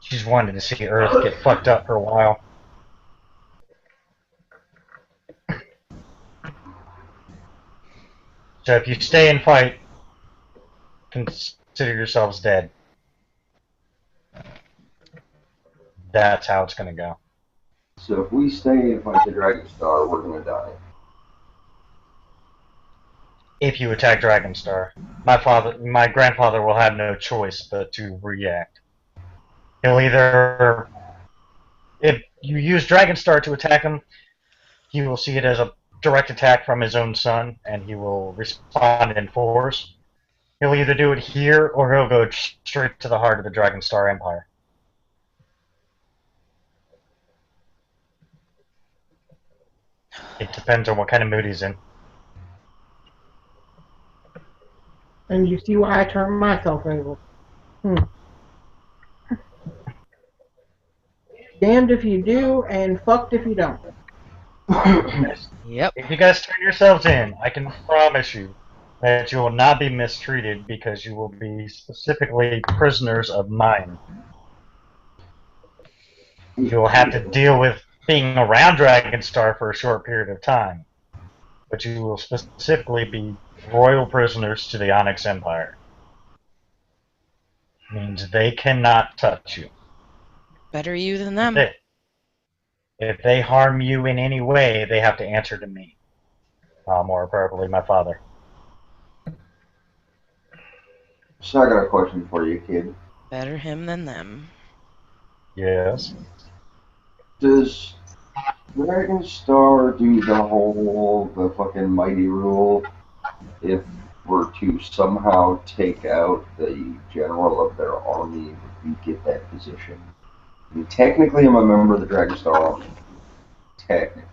She's wanted to see Earth get fucked up for a while. So if you stay and fight, consider yourselves dead. That's how it's gonna go. So if we stay and fight the Dragonstar, we're gonna die. If you attack Dragonstar, my grandfather will have no choice but to react. He'll either, if you use Dragonstar to attack him, he will see it as a direct attack from his own son, and he will respond in force. He'll either do it here, or he'll go straight to the heart of the Dragonstar Empire. It depends on what kind of mood he's in. And you see why I turn myself evil. Damned if you do, and fucked if you don't. Yep. If you guys turn yourselves in, I can promise you that you will not be mistreated because you will be specifically prisoners of mine. You will have to deal with being around Dragonstar for a short period of time, but you will specifically be royal prisoners to the Onyx Empire. Means they cannot touch you. Better you than them. If they harm you in any way, they have to answer to me. More appropriately, my father. So I got a question for you, kid. Better him than them. Yes. Does Dragonstar do the fucking mighty rule if we're to somehow take out the general of their army, we get that position? I mean, technically, I'm a member of the Dragonstar army. Technically.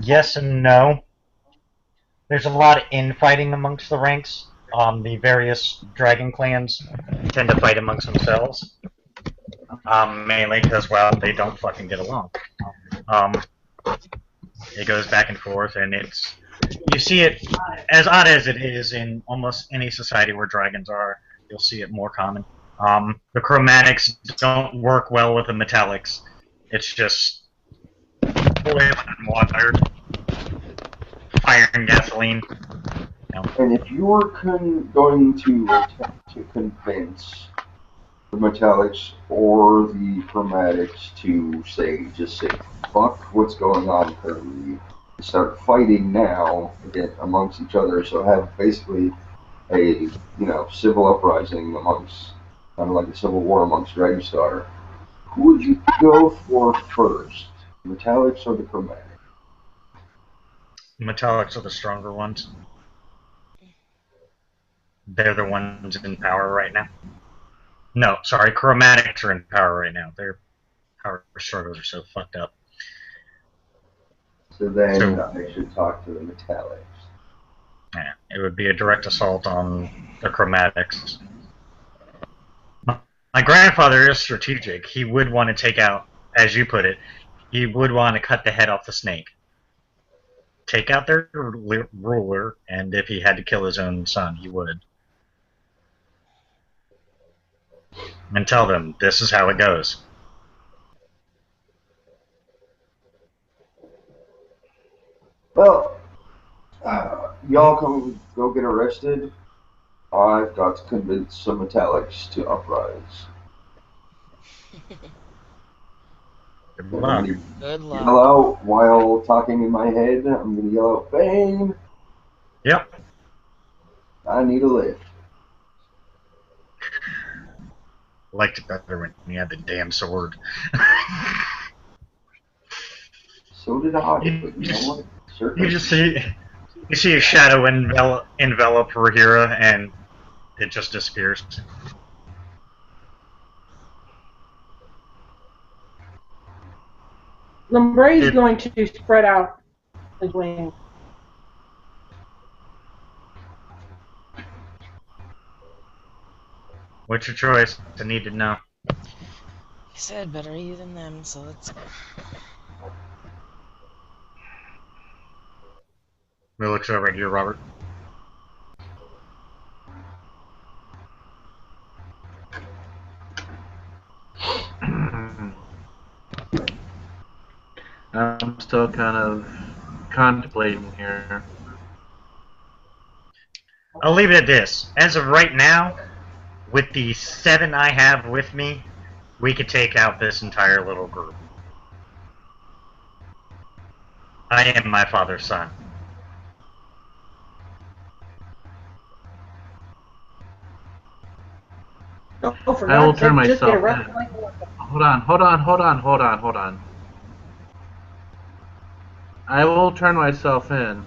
Yes and no. There's a lot of infighting amongst the ranks. The various dragon clans tend to fight amongst themselves. Mainly because, well, they don't fucking get along. It goes back and forth, and you see it, as odd as it is in almost any society where dragons are, you'll see it more common. The chromatics don't work well with the metallics. It's just oil and water, fire and gasoline. No. And if you're going to attempt to convince the metallics or the chromatics to just say, fuck what's going on currently, start fighting now again amongst each other, so have basically a civil uprising amongst, kind of like a civil war amongst Dragonstar, who would you go for first, the metallics or the chromatics? Metallics are the stronger ones. They're the ones in power right now. No, sorry, chromatics are in power right now. Their power struggles are so fucked up. So then I should talk to the metallics. Yeah, it would be a direct assault on the chromatics. My grandfather is strategic. He would want to take out, as you put it, he would want to cut the head off the snake. Take out their ruler, and if he had to kill his own son, he would. And tell them, this is how it goes. Well, y'all can go get arrested. I've got to convince some metallics to uprise. Good luck. Good luck. Yell out while talking in my head. I'm going to yell out, Bane! Yep. I need a lift. Liked it better when he had the damn sword. So did I, but you know what? You see a shadow envelop Rahira, and it just disappears. Lumbre is going to spread out his wings. What's your choice? I need to know. He said better you than them, so let's go. We'll look over at you, Robert. I'm still kind of contemplating here. I'll leave it at this. As of right now, with the 7 I have with me, we could take out this entire little group. I am my father's son. Oh, for I will God's turn sake, just get myself arrested in. like Hold on. I will turn myself in,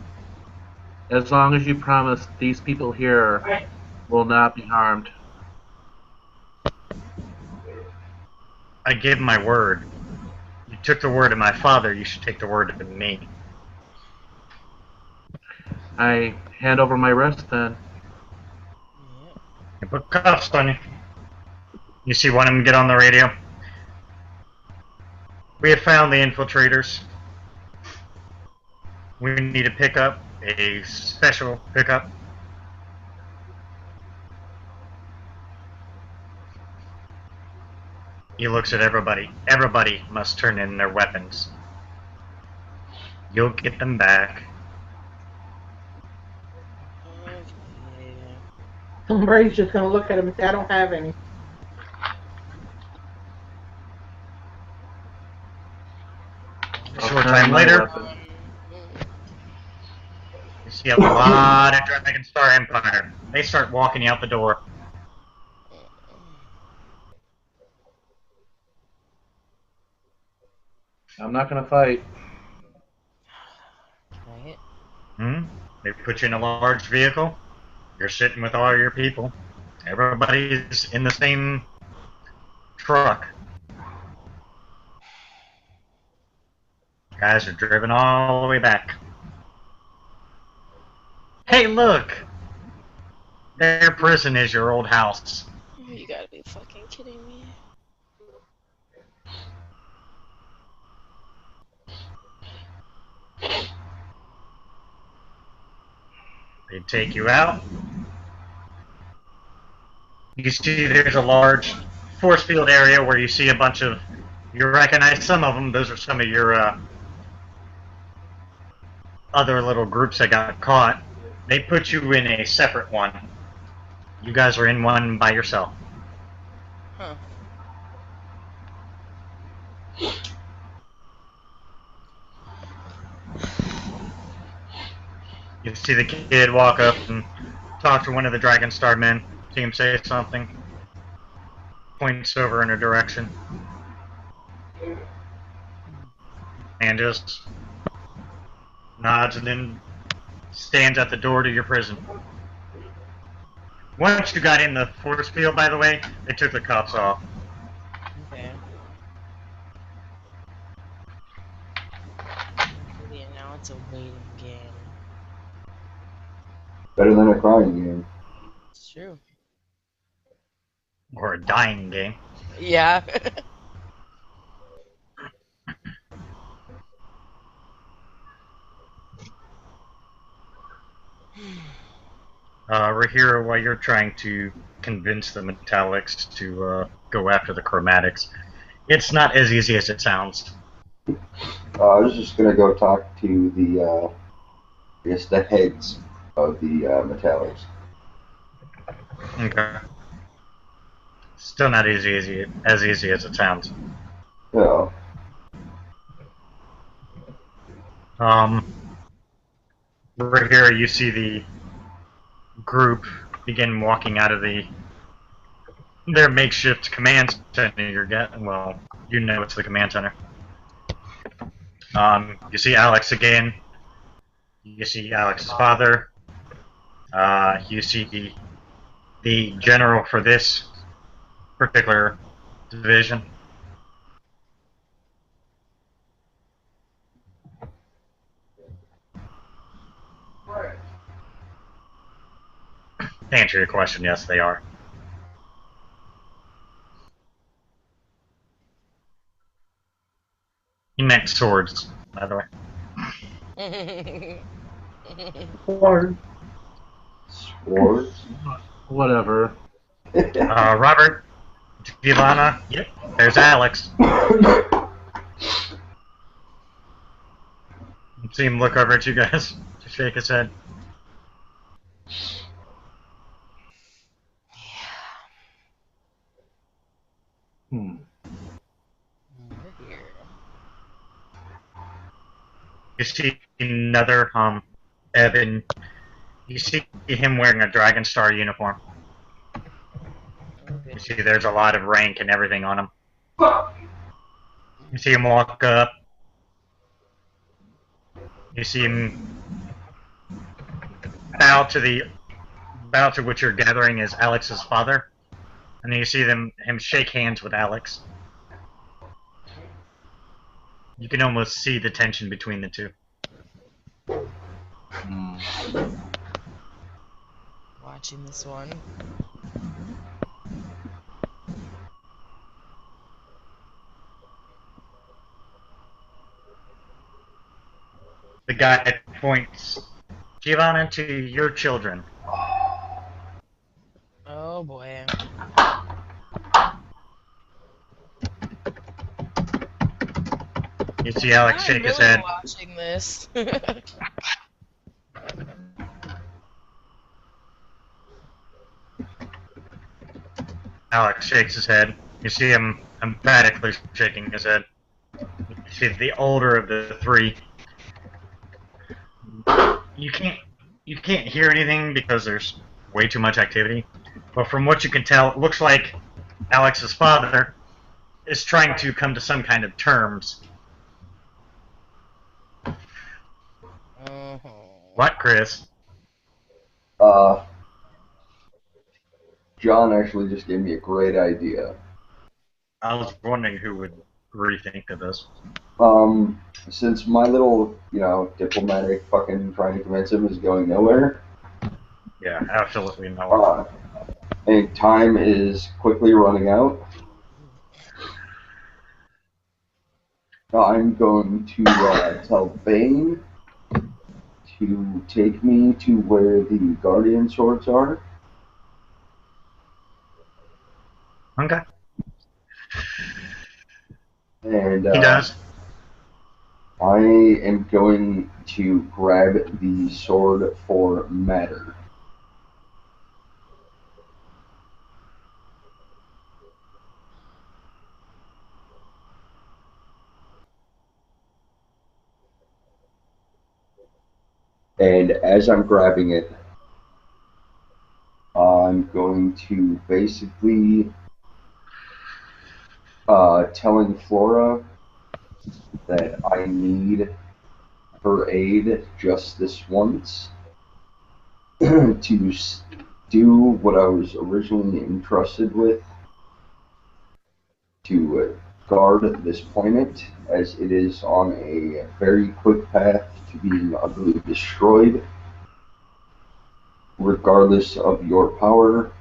as long as you promise these people here will not be harmed. I give my word. You took the word of my father, you should take the word of me. I hand over my wrist then. Yep. You put cuffs on you. You see one of them get on the radio. We have found the infiltrators. We need to pick up a special pickup. He looks at everybody. Everybody must turn in their weapons. You'll get them back. Okay. Brady's just gonna look at him and say, I don't have any. A short time later, you see a lot of Dragonstar Empire. They start walking out the door. I'm not gonna fight. Right. They put you in a large vehicle. You're sitting with all your people. Everybody's in the same truck. Guys are driven all the way back. Hey, look! Their prison is your old house. You gotta be fucking kidding me. They take you out. You see there's a large force field area where you see a bunch of... You recognize some of them. Those are some of your other little groups that got caught. They put you in a separate one. You guys are in one by yourself. Huh. You see the kid walk up and talk to one of the Dragonstar men. See him say something. Points over in a direction. And just nods and then stands at the door to your prison. Once you got in the force field, by the way, they took the cuffs off. Okay. Yeah, now it's a waiting game. Better than a crying game. It's true. Or a dying game. Yeah. We're here while you're trying to convince the metallics to go after the chromatics. It's not as easy as it sounds. I was just gonna go talk to the, I guess the heads of the metallics. Okay. Still not as easy as it sounds. Yeah. Right here you see the group begin walking out of their makeshift command center you're getting. Well, you know it's the command center. You see Alex again. You see Alex's father. You see the general for this particular division. To answer your question, yes, they are. He meant swords, by the way. Or Swords? Whatever. Robert, Giovanna, yep, there's Alex. See him look over at you guys, to shake his head. Hmm. We're here. You see another, Evan. You see him wearing a Dragonstar uniform. You see there's a lot of rank and everything on him. You see him walk up. You see him bow to what you're gathering is Alex's father, and then you see him shake hands with Alex. You can almost see the tension between the two. Watching this one. The guy points, Giovanna, to your children. Oh boy. You see Alex I'm shake really his head. watching this. Alex shakes his head. You see him emphatically shaking his head. You see the older of the three. You can't hear anything because there's way too much activity. But from what you can tell, it looks like Alex's father is trying to come to some kind of terms. What, Chris? John actually just gave me a great idea. I was wondering who would rethink of this. Since my little, diplomatic fucking trying to convince him is going nowhere. Yeah, absolutely no. And time is quickly running out. I'm going to tell Bane to take me to where the Guardian swords are. Okay. And He does. I am going to grab the sword for Matter. And as I'm grabbing it, I'm going to basically telling Flora that I need her aid just this once to do what I was originally entrusted with, to guard this planet, as it is on a very quick path to being utterly destroyed. Regardless of your power,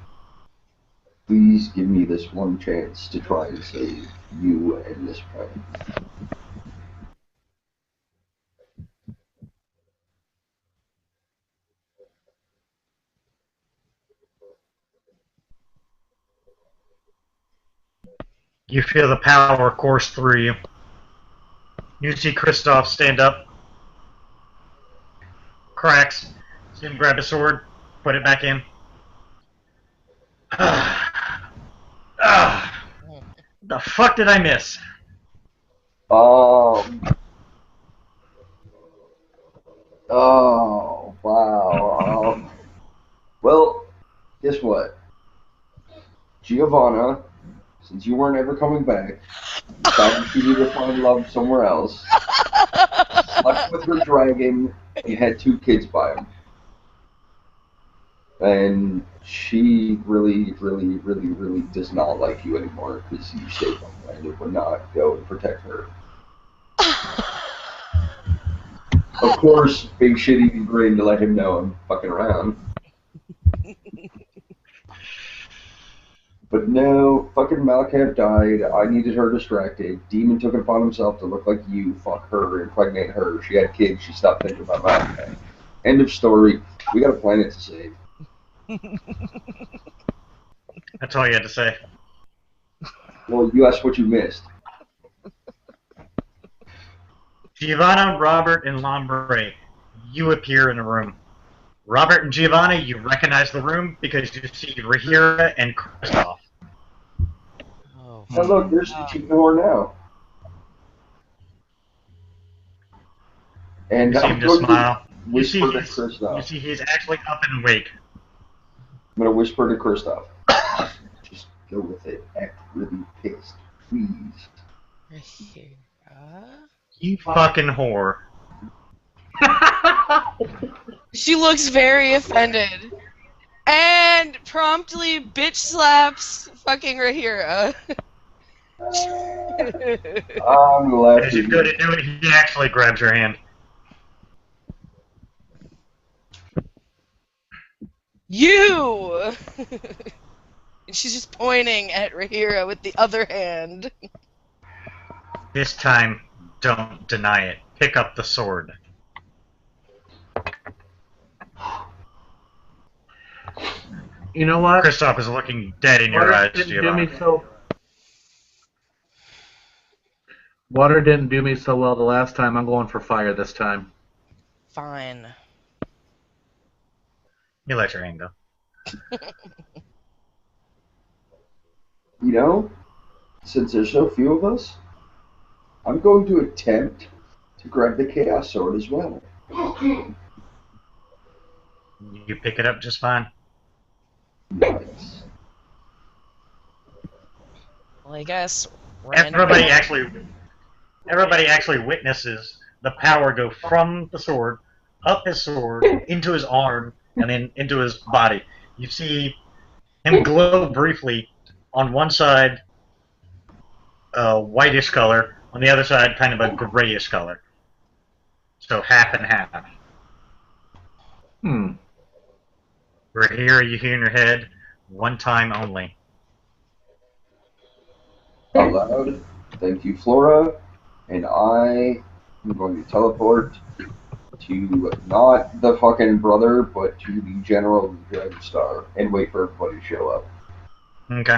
please give me this one chance to try and save you and this planet. You feel the power course through you. You see Kristoff stand up, cracks, see him grab his sword, put it back in. The fuck did I miss? Oh, wow. Well, guess what? Giovanna, since you weren't ever coming back, decided she needed to find love somewhere else. Slept with her dragon. You had 2 kids by him. And she really, really, really, really does not like you anymore because you saved them and it would not go and protect her. Of course, big shitty brain to let him know I'm fucking around. But no, fucking Malakav died. I needed her distracted. Demon took it upon himself to look like you, fuck her, impregnate her. She had kids. She stopped thinking about Malakav. End of story. We got a planet to save. That's all you had to say. Well, you asked what you missed. Giovanna, Robert, and Lombre, you appear in the room. Robert and Giovanna, you recognize the room because you see Rahira and Kristoff. Oh, Now look, there's the chief door now. And You see him just smile. You see, whisper to Kristoff. you see he's actually up and awake. I'm gonna whisper to Kristoff. Just go with it. Act really pissed, please. Rahira? You fucking whore. She looks very offended. And promptly bitch slaps fucking Rahira. I'm left As you with go to do it, he actually grabs your hand. You! And she's just pointing at Rahira with the other hand. This time, don't deny it. Pick up the sword. You know what? Kristoff is looking dead in your Water eyes, didn't do me Giovanni. Water didn't do me so well the last time. I'm going for fire this time. Fine. You let your hand go. You know, since there's so few of us, I'm going to attempt to grab the Chaos Sword as well. You pick it up just fine. Nice. Well, I guess. Everybody actually witnesses the power go from the sword, up his sword, into his arm, and then into his body. You see him glow briefly on one side, a whitish color, on the other side, kind of a grayish color. So half and half. We're here, you hear in your head, one time only. Out loud. Thank you, Flora. And I am going to teleport to not the fucking brother, but to the general of the Dragonstar and wait for everybody to show up. Okay.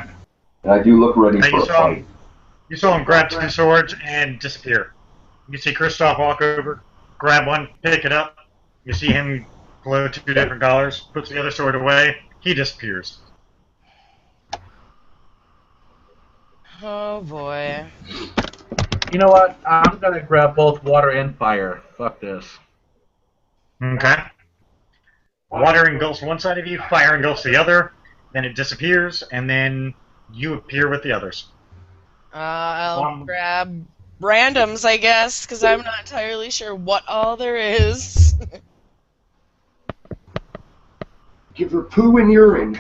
And I do look ready Now for a fight. you saw him grab two swords and disappear. You see Kristoff walk over, grab one, pick it up. You see him glow two different colors, puts the other sword away, he disappears. Oh boy. You know what? I'm gonna grab both water and fire. Fuck this. Okay. Water engulfs one side of you, fire engulfs the other, then it disappears, and then you appear with the others. I'll grab randoms, I guess, because I'm not entirely sure what all there is. Give her poo and urine.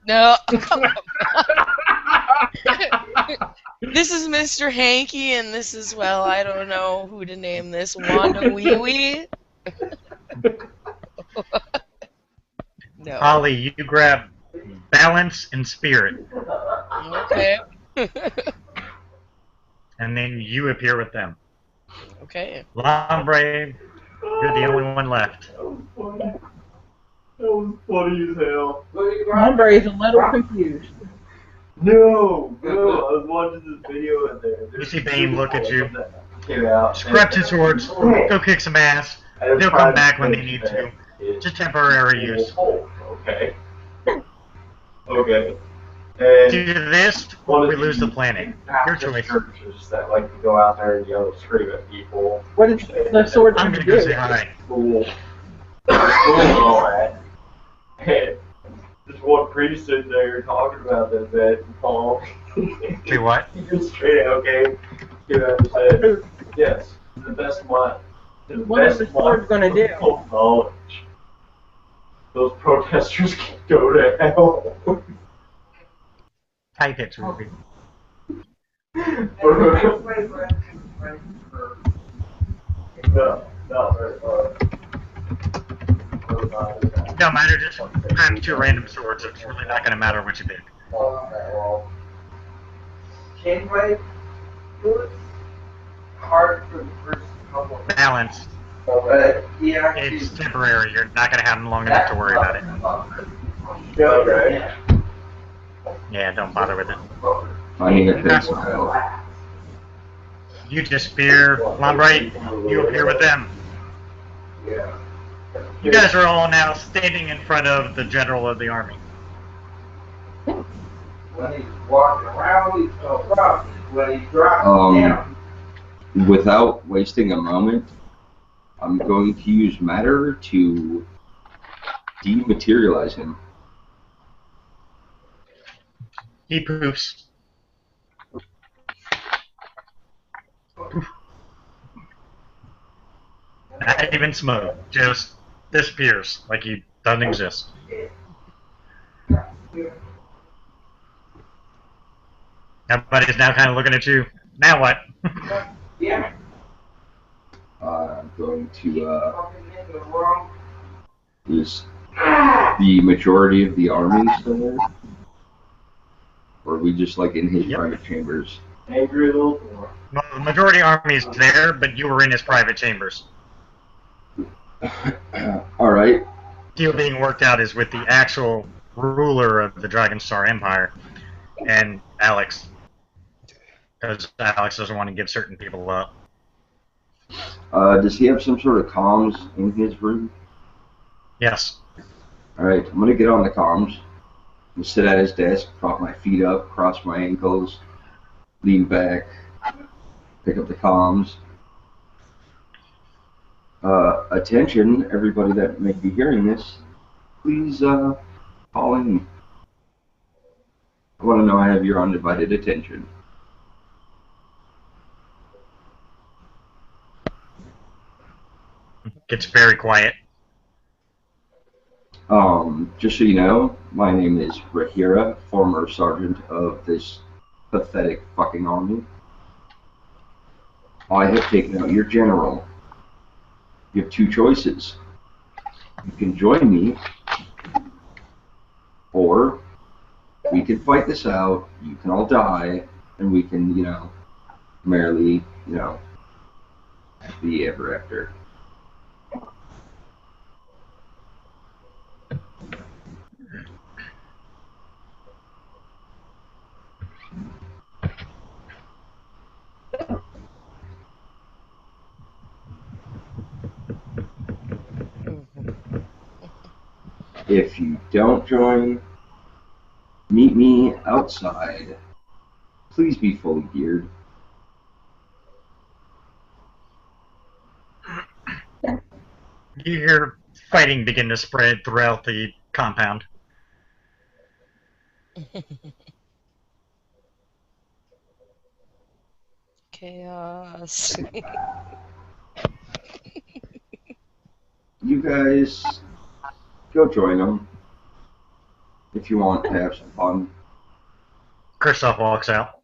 No, come on. This is Mr. Hanky, and this is, well, I don't know who to name this. Wanda Wee Wee? No. Holly, you grab balance and spirit, Okay. and then you appear with them. Okay. Lombre, you're the only one left. That was funny as hell. Lumber is a little confused. No, I was watching this video and there. You see Bane look at you. Came out. Just grab two swords, go kick some ass. They'll come back when they need to. Just temporary use. Okay. Okay. And Do this, or we lose the planet. Your choice. churches that like to go out there and yell, scream at people. What is the sword I'm going gonna to go do? say hi. School. And all that. And there's one priest sitting there talking about that and Paul. Say what? He just straight out came out and said, yes, to the best of my What is the sword going to do? knowledge. Those protesters can go to hell. Type it, Ruby. No, No matter, just grab two random swords. It's really not gonna matter what you pick. Anyway, it was hard for the first couple of Balance. but yeah, It's temporary. You're not gonna have them long enough to worry about it. Okay. Yeah, don't bother with it. Finding a fix myself. You disappear. Lombre, you appear with them. yeah. You guys are all now standing in front of the general of the army. When he's walking around, he's so rough. When he drops down, Without wasting a moment, I'm going to use matter to dematerialize him. He poofs. Not even smoke. Just disappears like he doesn't exist. Everybody's now kind of looking at you. Now what? Yeah. I'm going to, is the majority of the army still there? Or are we just like in his Yep. private chambers? Angry little boy. Well, the majority army is there, but you were in his private chambers. Alright. Deal being worked out is with the actual ruler of the Dragonstar Empire and Alex. Because Alex doesn't want to give certain people up. Does he have some sort of comms in his room? Yes. Alright, I'm gonna get on the comms. I'm gonna sit at his desk, prop my feet up, cross my ankles, lean back, pick up the comms. Attention, everybody that may be hearing this, please call in. I want to know I have your undivided attention. Gets very quiet. Just so you know, my name is Rahira, former sergeant of this pathetic fucking army. I have taken out your general. You have two choices. You can join me, or we can fight this out, you can all die, and we can, merrily, be ever after. If you don't join, meet me outside. Please be fully geared. You hear fighting begin to spread throughout the compound. Chaos. You guys go join them if you want to have some fun. Kristoff walks out.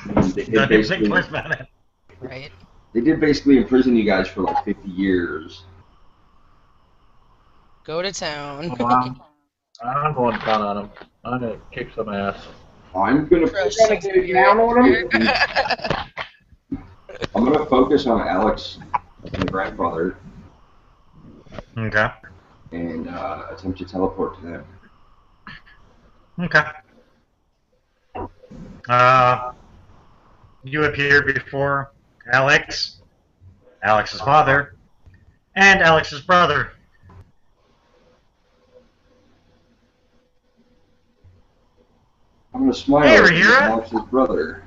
They did, Doesn't even think basically, twice about it. Right? they did basically imprison you guys for like 50 years. Go to town. I'm going to count on him. I'm going to kick some ass. I'm gonna Crush You're gonna Shakespeare. do down on him? I'm gonna focus on Alex and the grandfather Okay. and attempt to teleport to them. Okay. You appear before Alex, Alex's father, and Alex's brother. I'm gonna smile Hey, at Rahira. Alex's brother.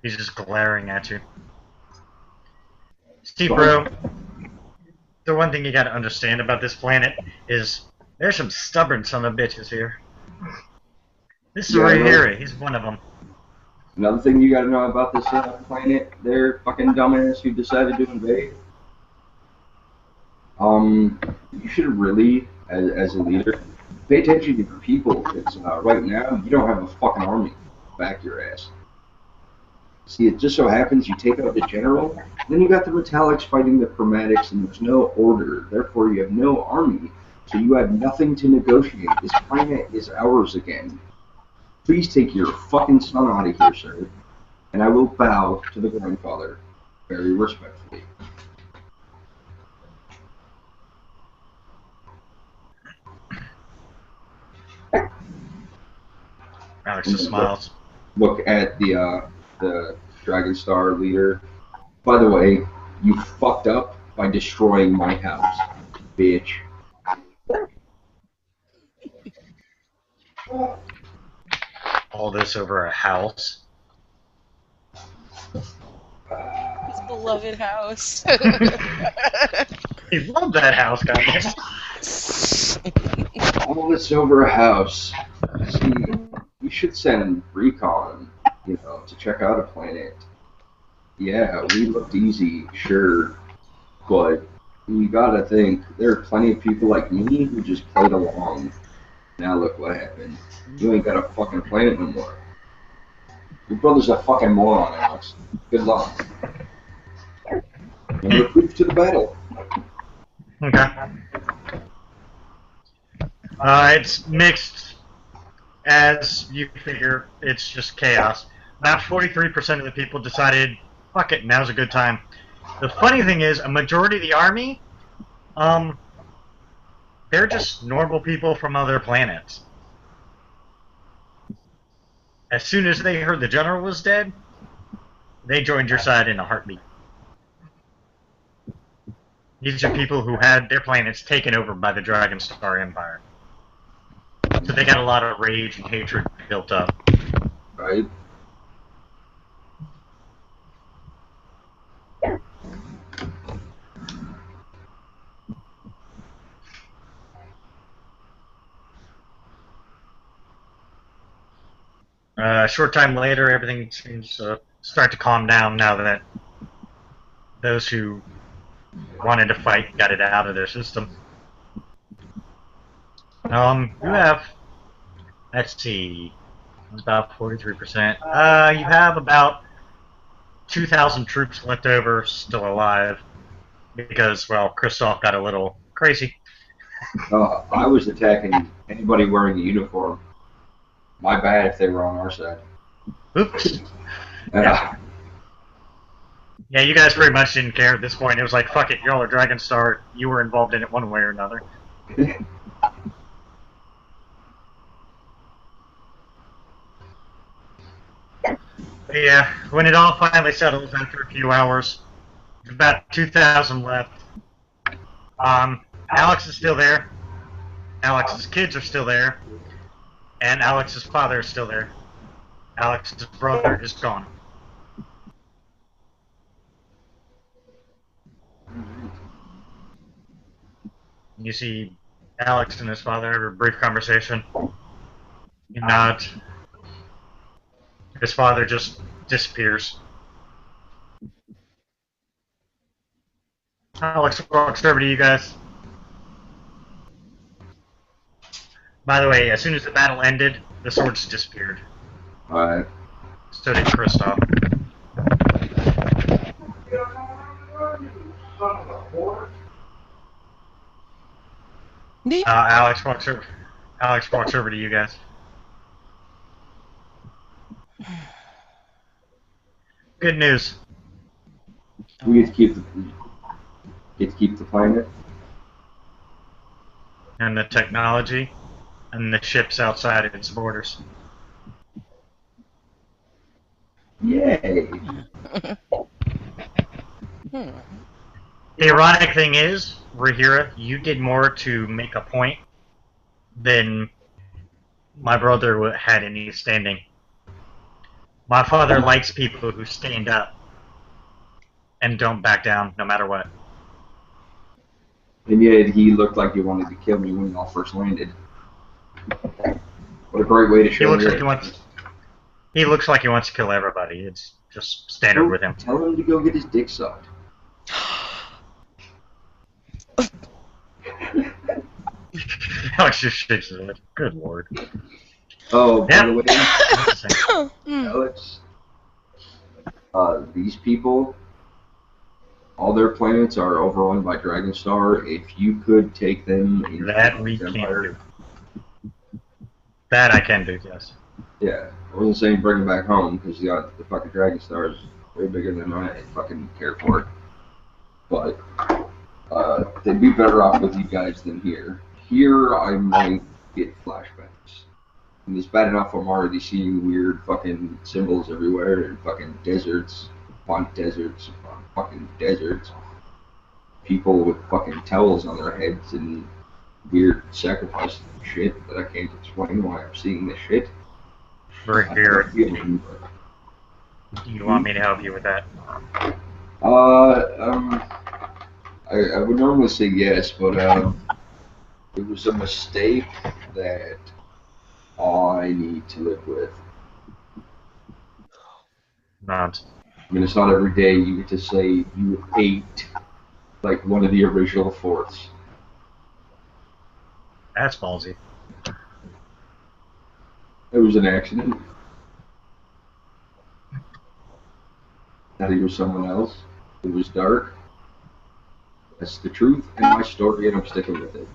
He's just glaring at you. See, bro, the one thing you gotta understand about this planet is there's some stubborn son of bitches here. This is Yeah, I know. Rahira. He's one of them. Another thing you gotta know about this planet, their fucking dumbass who decided to invade. You should really, as a leader, pay attention to your people, because right now, you don't have a fucking army to back your ass. See, it just so happens you take out the general, then you got the metallics fighting the chromatics, and there's no order. Therefore, you have no army, so you have nothing to negotiate. This planet is ours again. Please take your fucking son out of here, sir. And I will bow to the grandfather, very respectfully. Alex just smiles. Look at the Dragonstar leader. By the way, you fucked up by destroying my house, bitch. All this over a house. His beloved house. He loved that house, goddamn. All this over a house. See, we should send recon, to check out a planet. yeah, we looked easy, sure, but you gotta think there are plenty of people like me who just played along. Now look what happened. You ain't got a fucking planet no more. Your brother's a fucking moron, Alex. Good luck. And recruit to the battle. Okay. It's mixed, as you figure. It's just chaos. About 43% of the people decided, fuck it, now's a good time. The funny thing is, a majority of the army, they're just normal people from other planets. As soon as they heard the general was dead, they joined your side in a heartbeat. These are people who had their planets taken over by the Dragonstar Empire. So they got a lot of rage and hatred built up. Right? A short time later, everything seems to start to calm down now that those who wanted to fight got it out of their system. You have, let's see, about 43%. You have about 2,000 troops left over still alive because, well, Christoph got a little crazy. I was attacking anybody wearing a uniform. My bad if they were on our side. Oops. Yeah, you guys pretty much didn't care at this point. It was like, fuck it, y'all are Dragonstar. You were involved in it one way or another. But yeah, when it all finally settles after a few hours, there's about 2,000 left. Alex is still there. Alex's kids are still there. And Alex's father is still there. Alex's brother is gone. You see Alex and his father have a brief conversation. He nods. His father just disappears. Alex walks over to you guys. By the way, as soon as the battle ended, the swords disappeared. Alright. So did Kristoff. Alex walks over. Alex walks over to you guys. Good news. We get to keep the planet. And the technology, and the ships outside of its borders. Yay! The ironic thing is, Rahira, you did more to make a point than my brother had any standing. My father likes people who stand up and don't back down no matter what. And yet he looked like he wanted to kill me when y'all first landed. What a great way to show He looks like he wants to kill everybody. It's just standard with him. Tell him to go get his dick sucked. Alex just shakes his head. Good lord. Oh, by Yep. the way, Alex, these people, all their planets are overrun by Dragonstar. If you could take them into That we the can Empire, do. That I can do, yes. yeah, I wasn't saying bring them back home because the fucking Dragonstar is way bigger than I fucking care for it. But they'd be better off with you guys than here. Here, I might get flashbacks. And it's bad enough I'm already seeing weird fucking symbols everywhere and fucking deserts upon deserts upon fucking deserts. People with fucking towels on their heads and weird sacrifice shit that I can't explain why I'm seeing this shit. Rahira, you want me to help you with that? I would normally say yes, but it was a mistake that I need to live with. Not. I mean, it's not every day you get to say you ate like one of the original fourths. That's ballsy. It was an accident. Thought he was someone else. It was dark. That's the truth and my story, and I'm sticking with it.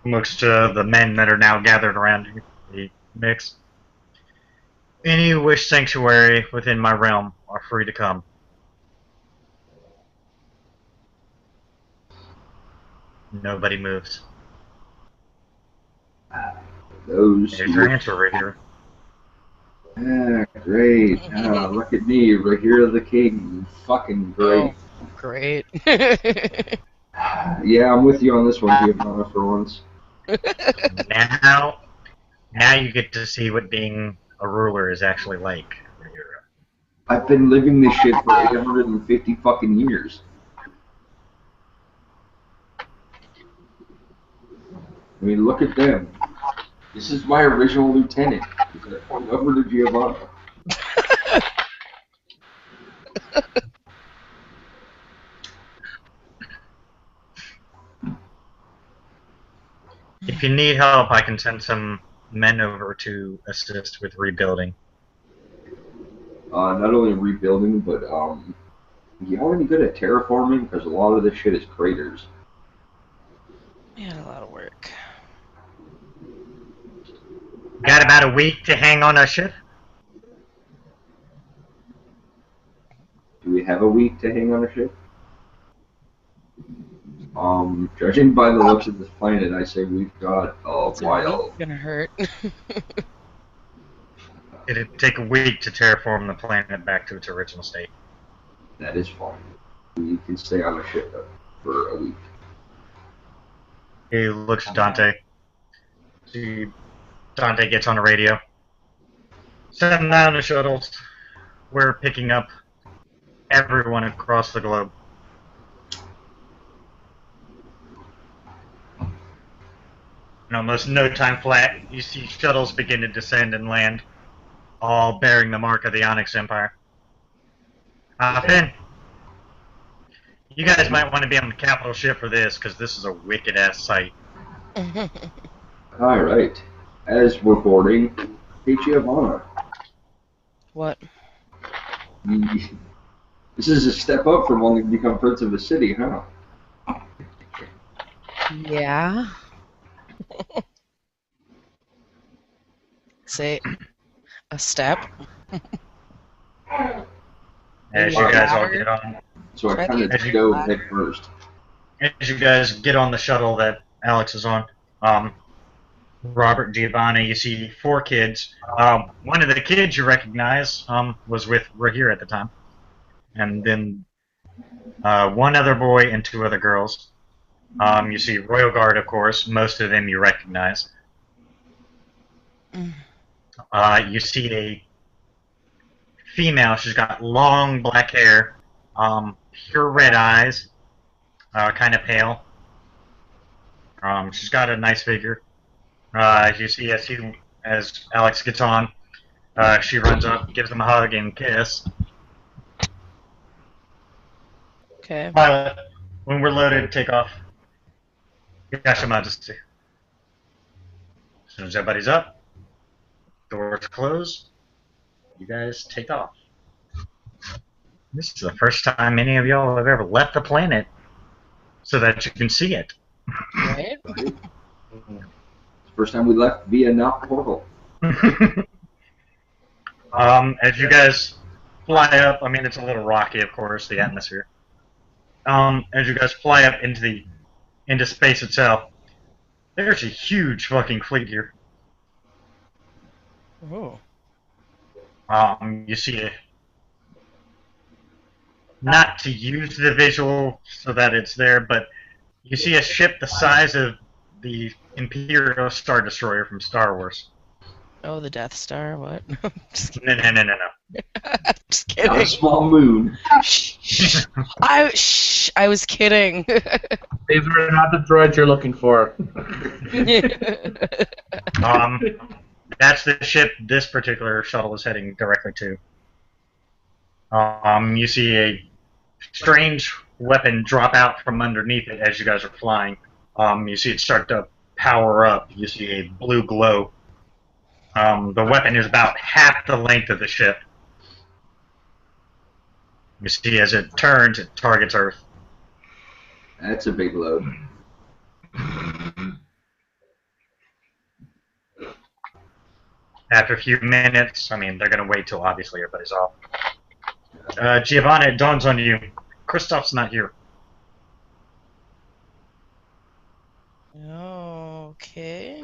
Looks to the men that are now gathered around you, the mix. Any who wish sanctuary within my realm are free to come. Nobody moves. Those. There's your answer right here. Ah, great. Ah, look at me, Rahira the King. Fucking great. Oh, great. Yeah, I'm with you on this one, Giovanna, for once. Now you get to see what being a ruler is actually like. I've been living this shit for 850 fucking years. I mean, look at them. This is my original lieutenant. I point over to Giovanna. If you need help, I can send some men over to assist with rebuilding. Not only rebuilding, but y'all any good at terraforming? Because a lot of this shit is craters. We had a lot of work. Got about a week to hang on a ship? Do we have a week to hang on a ship? Judging by the looks of this planet, I say we've got a while. It's gonna hurt. It'd take a week to terraform the planet back to its original state. That is fine. We can stay on a ship for a week. He looks at Dante. See, Dante gets on the radio. 7 down the shuttles. We're picking up everyone across the globe. In almost no time flat, you see shuttles begin to descend and land, all bearing the mark of the Onyx Empire. Finn, you guys might want to be on the capital ship for this, because this is a wicked-ass sight. Alright. As we're boarding, hey Giovanna. What? This is a step up from wanting to become Prince of the City, huh? Yeah. Say a step. As you guys all get on, So I kind of dove head first. as you guys get on the shuttle that Alex is on, Robert, Giovanni, you see 4 kids. One of the kids you recognize was with Rahir at the time, and then one other boy and 2 other girls. You see Royal Guard, of course. Most of them you recognize. You see a female. She's got long black hair, pure red eyes, kind of pale. She's got a nice figure. You see as Alex gets on, she runs up, gives him a hug and kiss. Okay. Pilot, when we're loaded, take off. Yes, Your Majesty. As soon as everybody's up, doors close, you guys take off. This is the first time any of y'all have ever left the planet so that you can see it. Right? It's the first time we left via not portal. As you guys fly up, I mean, it's a little rocky, of course, the atmosphere. As you guys fly up into space itself, there's a huge fucking fleet here. Oh. You see it. Not to use the visual so that it's there, but you see a ship the size of the Imperial Star Destroyer from Star Wars. Oh, the Death Star. What? Just No. Just Not a kidding. small moon. Shh. I was kidding. These are not the droids you're looking for. That's the ship this particular shuttle is heading directly to. You see a strange weapon drop out from underneath it as you guys are flying. You see it start to power up. You see a blue glow. The weapon is about half the length of the ship. You see as it turns, it targets Earth. That's a big load. After a few minutes, I mean, they're going to wait till obviously everybody's off. Giovanna, it dawns on you. Kristoff's not here. Okay.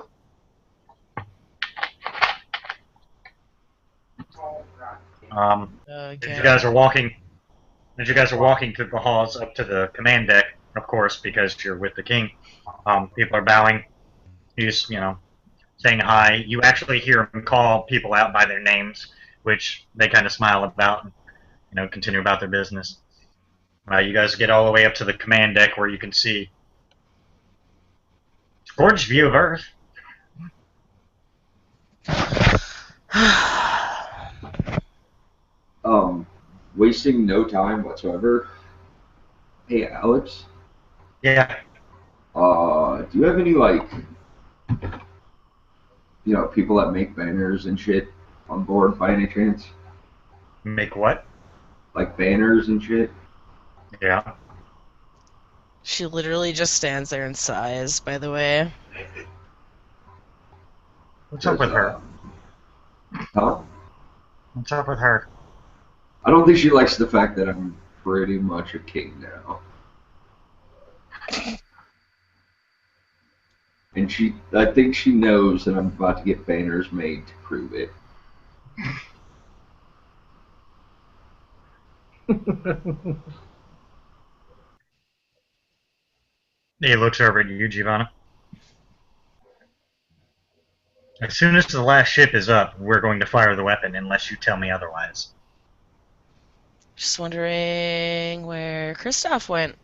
As Again. you guys are walking through the halls up to the command deck, of course, because you're with the king. People are bowing. He's, saying hi. You actually hear him call people out by their names, which they kind of smile about and, continue about their business. You guys get all the way up to the command deck where you can see a gorgeous view of Earth. Wasting no time whatsoever. Hey, Alex. Yeah. Do you have any people that make banners and shit on board by any chance? Make what? Like banners and shit. Yeah. She literally just stands there and sighs, by the way. What's up with her? Huh? What's up with her? I don't think she likes the fact that I'm pretty much a king now. And I think she knows that I'm about to get banners made to prove it. He looks over at you, Giovanna. As soon as the last ship is up, we're going to fire the weapon unless you tell me otherwise. Just wondering where Kristoff went.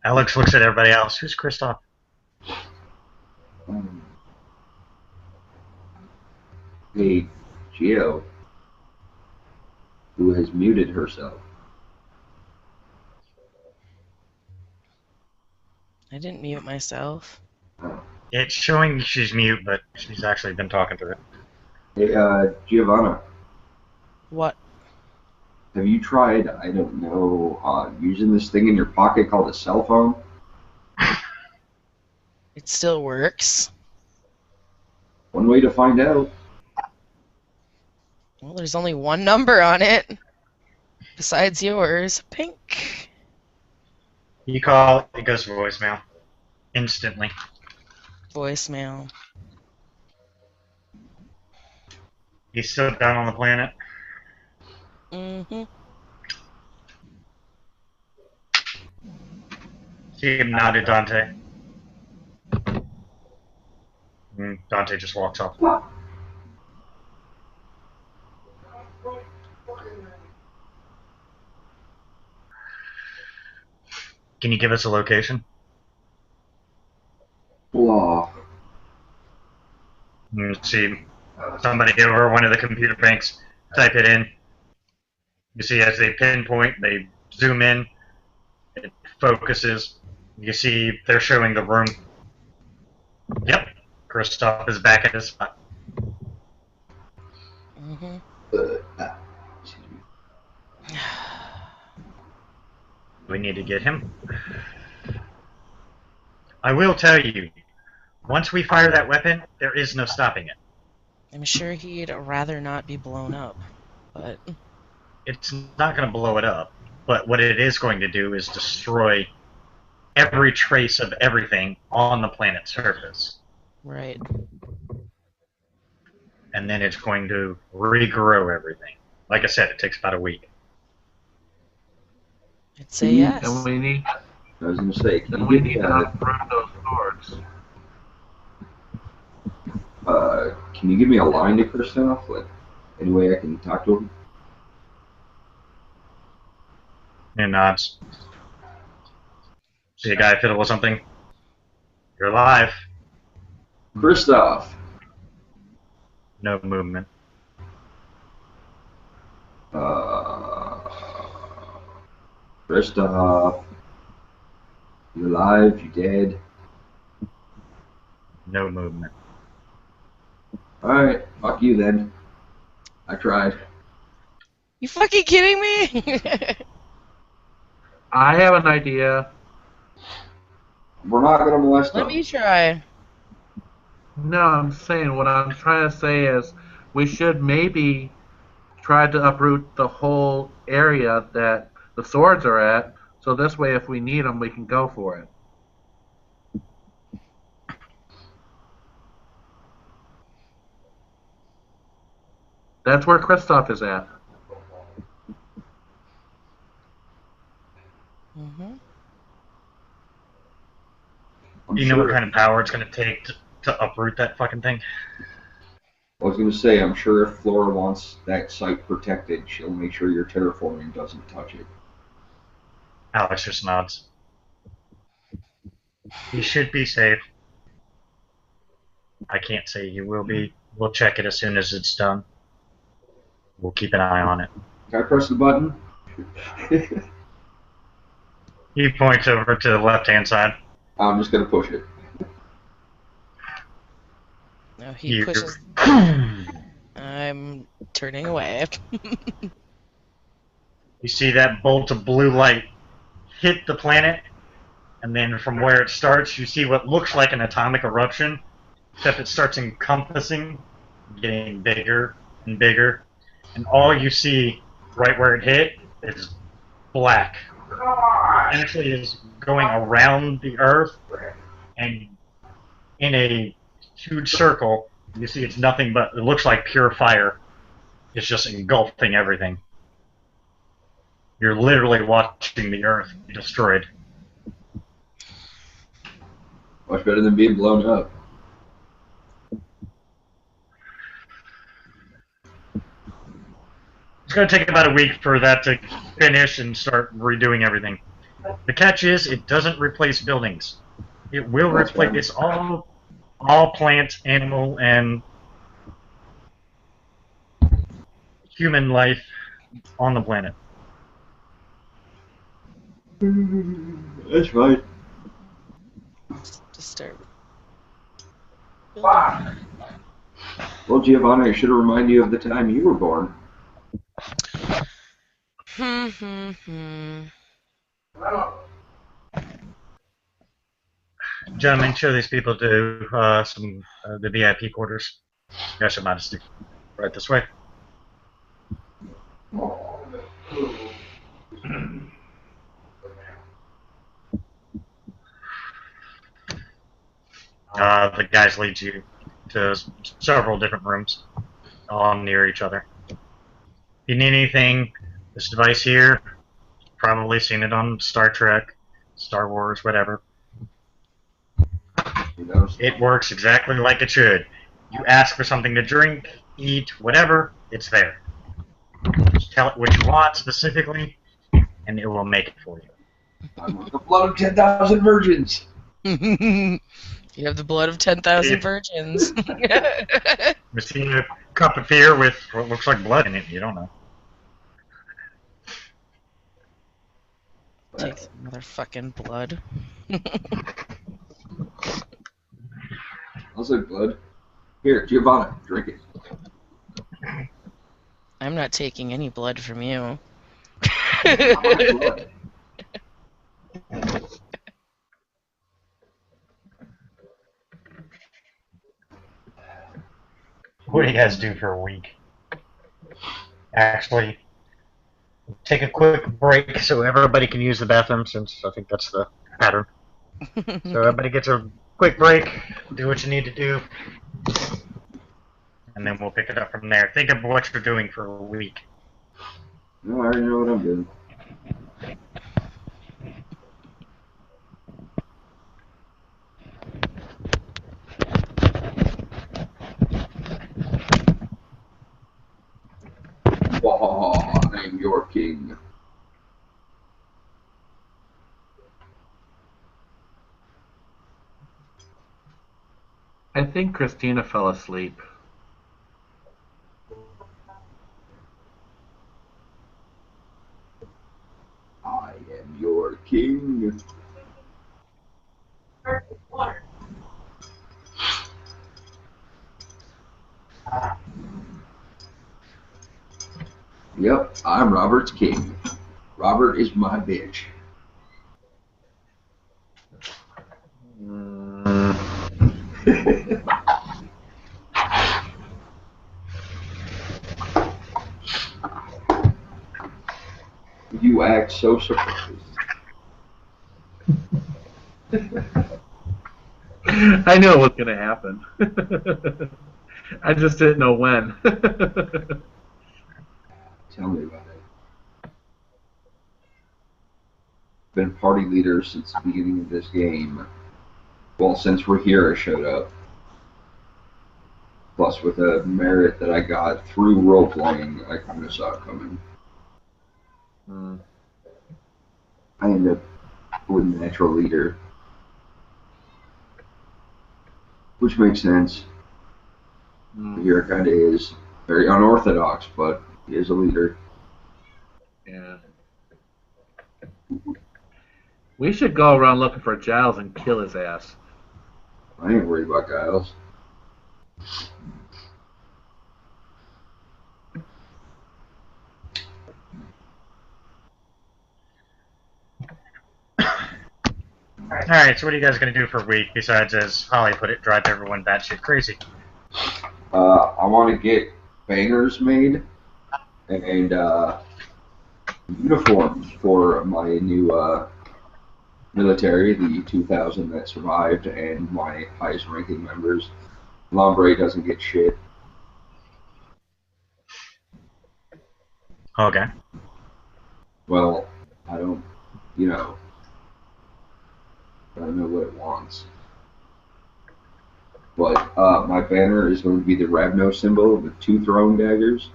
Alex looks at everybody else. Who's Kristoff? Hey, Gio, who has muted herself. I didn't mute myself. It's showing she's mute, but she's actually been talking to it. Hey, Giovanna, What? have you tried, I don't know, using this thing in your pocket called a cell phone? It still works. One way to find out. Well, there's only one number on it. Besides yours. Pink. You call, it goes to voicemail. Instantly. Voicemail. He's still down on the planet. Mm-hmm. See him nod to Dante. Dante just walks off. Can you give us a location? Blah. You see somebody over one of the computer banks type it in. You see as they pinpoint, they zoom in, it focuses. You see they're showing the room. Yep, Kristoff is back at his spot. Mm-hmm. Excuse me. We need to get him. I will tell you, once we fire that weapon, there is no stopping it. I'm sure he'd rather not be blown up, but... It's not going to blow it up, but what it is going to do is destroy every trace of everything on the planet's surface. Right. And then it's going to regrow everything. Like I said, it takes about a week. I'd say yes. And I was gonna say, can Then you we give need me to a uproot those swords. can you give me a line to Kristoff? Like, any way I can talk to him? And nods. See a guy fiddle with something. You're alive. Kristoff. No movement. Kristoff. You alive? You dead? No movement. Alright, fuck you then. I tried. You fucking kidding me? I have an idea. We're not gonna molest Let them. me try. No, I'm saying what I'm trying to say is we should maybe try to uproot the whole area that the swords are at. So this way, if we need them, we can go for it. That's where Kristoff is at. Mm-hmm. I'm You know sure, what kind of power it's gonna take to uproot that fucking thing? I was gonna say, I'm sure if Flora wants that site protected, she'll make sure your terraforming doesn't touch it. Alex just nods. He should be safe. I can't say he will be. We'll check it as soon as it's done. We'll keep an eye on it. Can I press the button? He points over to the left-hand side. I'm just gonna push it. No, he pushes. I'm turning away. You see that bolt of blue light hit the planet, and then from where it starts, you see what looks like an atomic eruption, except it starts encompassing, getting bigger and bigger, and all you see right where it hit is black. It actually is going around the Earth, and in a huge circle, you see it's nothing but, it looks like pure fire. It's just engulfing everything. You're literally watching the Earth be destroyed. Much better than being blown up. It's going to take about a week for that to finish and start redoing everything. The catch is, it doesn't replace buildings. It will That's fine. replace all plant, animal, and human life on the planet. That's right. Just start. Well, Giovanni, I should have reminded you of the time you were born. Gentlemen, show these people to the VIP quarters. Yes, Your Majesty. Right this way. The guys lead you to several different rooms, all near each other. If you need anything, this device here, probably seen it on Star Trek, Star Wars, whatever. You know, It works exactly like it should. You ask for something to drink, eat, whatever, it's there. Just tell it what you want specifically, and it will make it for you. I want the blood of 10,000 virgins. You have the blood of 10,000 virgins. You've seen a cup of beer with what looks like blood in it, you don't know. Take the motherfucking blood. I'll say blood. Here, Giovanni, drink it. I'm not taking any blood from you. My blood. What do you guys do for a week? Actually, take a quick break so everybody can use the bathroom, since I think that's the pattern. So everybody gets a quick break, do what you need to do, and then we'll pick it up from there. Think of what you're doing for a week. No, I already know what I'm doing. your king. I think Christina fell asleep. I am your king. Yep, I'm Robert's king. Robert is my bitch. You act so surprised. I knew it was going to happen. I just didn't know when. Tell me about it. Been party leader since the beginning of this game. Well, since Rahira showed up. Plus, with a merit that I got through role-playing, I kind of saw it coming. I ended up with natural leader. Which makes sense. Rahira kind of is. Very unorthodox, but he is a leader. Yeah. We should go around looking for Giles and kill his ass. I ain't worried about Giles. Alright, so what are you guys going to do for a week besides, as Holly put it, drive everyone batshit crazy? I want to get banners made and uniforms for my new military, the 2,000 that survived, and my highest ranking members. Lombre doesn't get shit. Okay. Well, I don't, you know, I don't know what it wants. But my banner is going to be the Ravno symbol with 2 throwing daggers.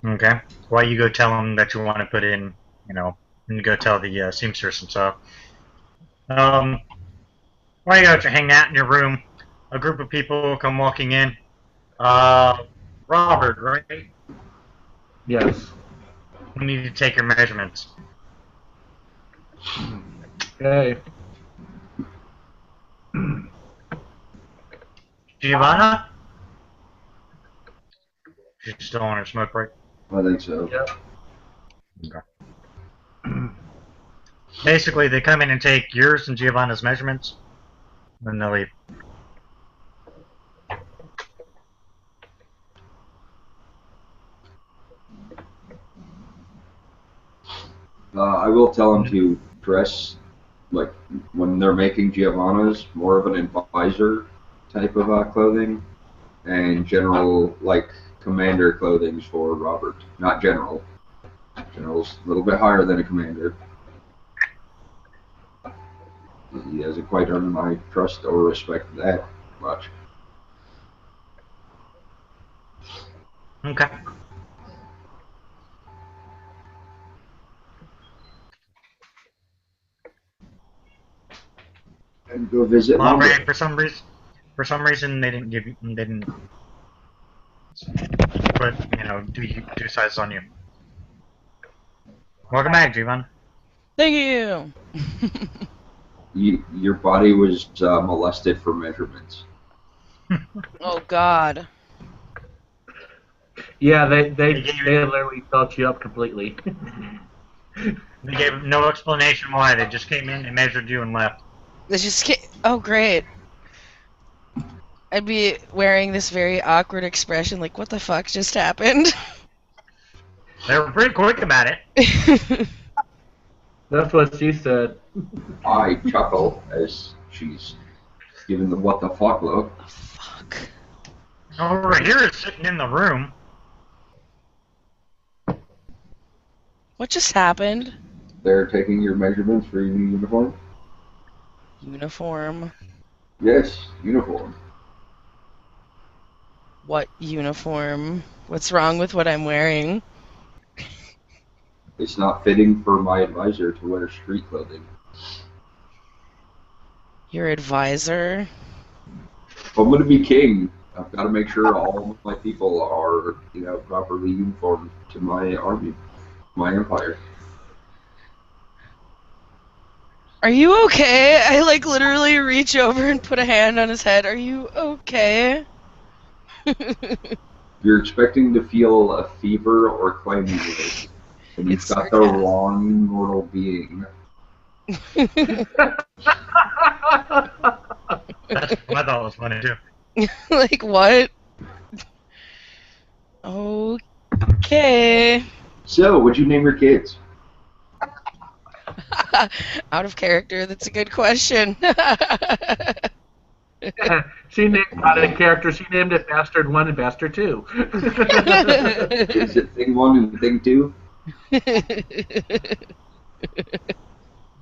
Okay. Why you go tell them that you want to put in, you know, and go tell the seamstress and stuff. Why you got to hang out in your room? A group of people come walking in. Robert, right? Yes. We need to take your measurements. Okay. Giovanna? She's still on her smoke break. I think so. Yep. Okay. Basically, they come in and take yours and Giovanna's measurements, then they'll leave. I will tell them to dress, like, when they're making Giovanna's, more of an advisor type of clothing, and general, like, commander clothing for Robert. Not general. General's a little bit higher than a commander. He hasn't quite earned my trust or respect that much. Okay. And go visit Lombre, Lombre. for some reason they didn't put, you know, do sizes on you. Welcome back, Giovanna. Thank you. Your body was molested for measurements. Oh God. Yeah, they literally felt you up completely. They gave no explanation why. They just came in and measured you and left. They just oh great. I'd be wearing this very awkward expression, like, what the fuck just happened? They were pretty quick about it. That's what she said. I chuckle as she's giving the what the fuck look. Oh, fuck. Over here is sitting in the room. What just happened? They're taking your measurements for your new uniform? Uniform. Yes, uniform. What uniform? What's wrong with what I'm wearing? It's not fitting for my advisor to wear street clothing. Your advisor? If I'm gonna be king, I've got to make sure all of my people are, properly uniformed to my army, my empire. Are you okay? I like literally reach over and put a hand on his head. Are you okay? You're expecting to feel a fever or climbing weight, and you've It's got the sarcasm. wrong mortal being. That's what I thought was funny too. Like what? Okay. So, what'd you name your kids? Out of character, that's a good question. She named out of character. She named it Bastard 1 and Bastard 2. Is it thing 1 and thing 2?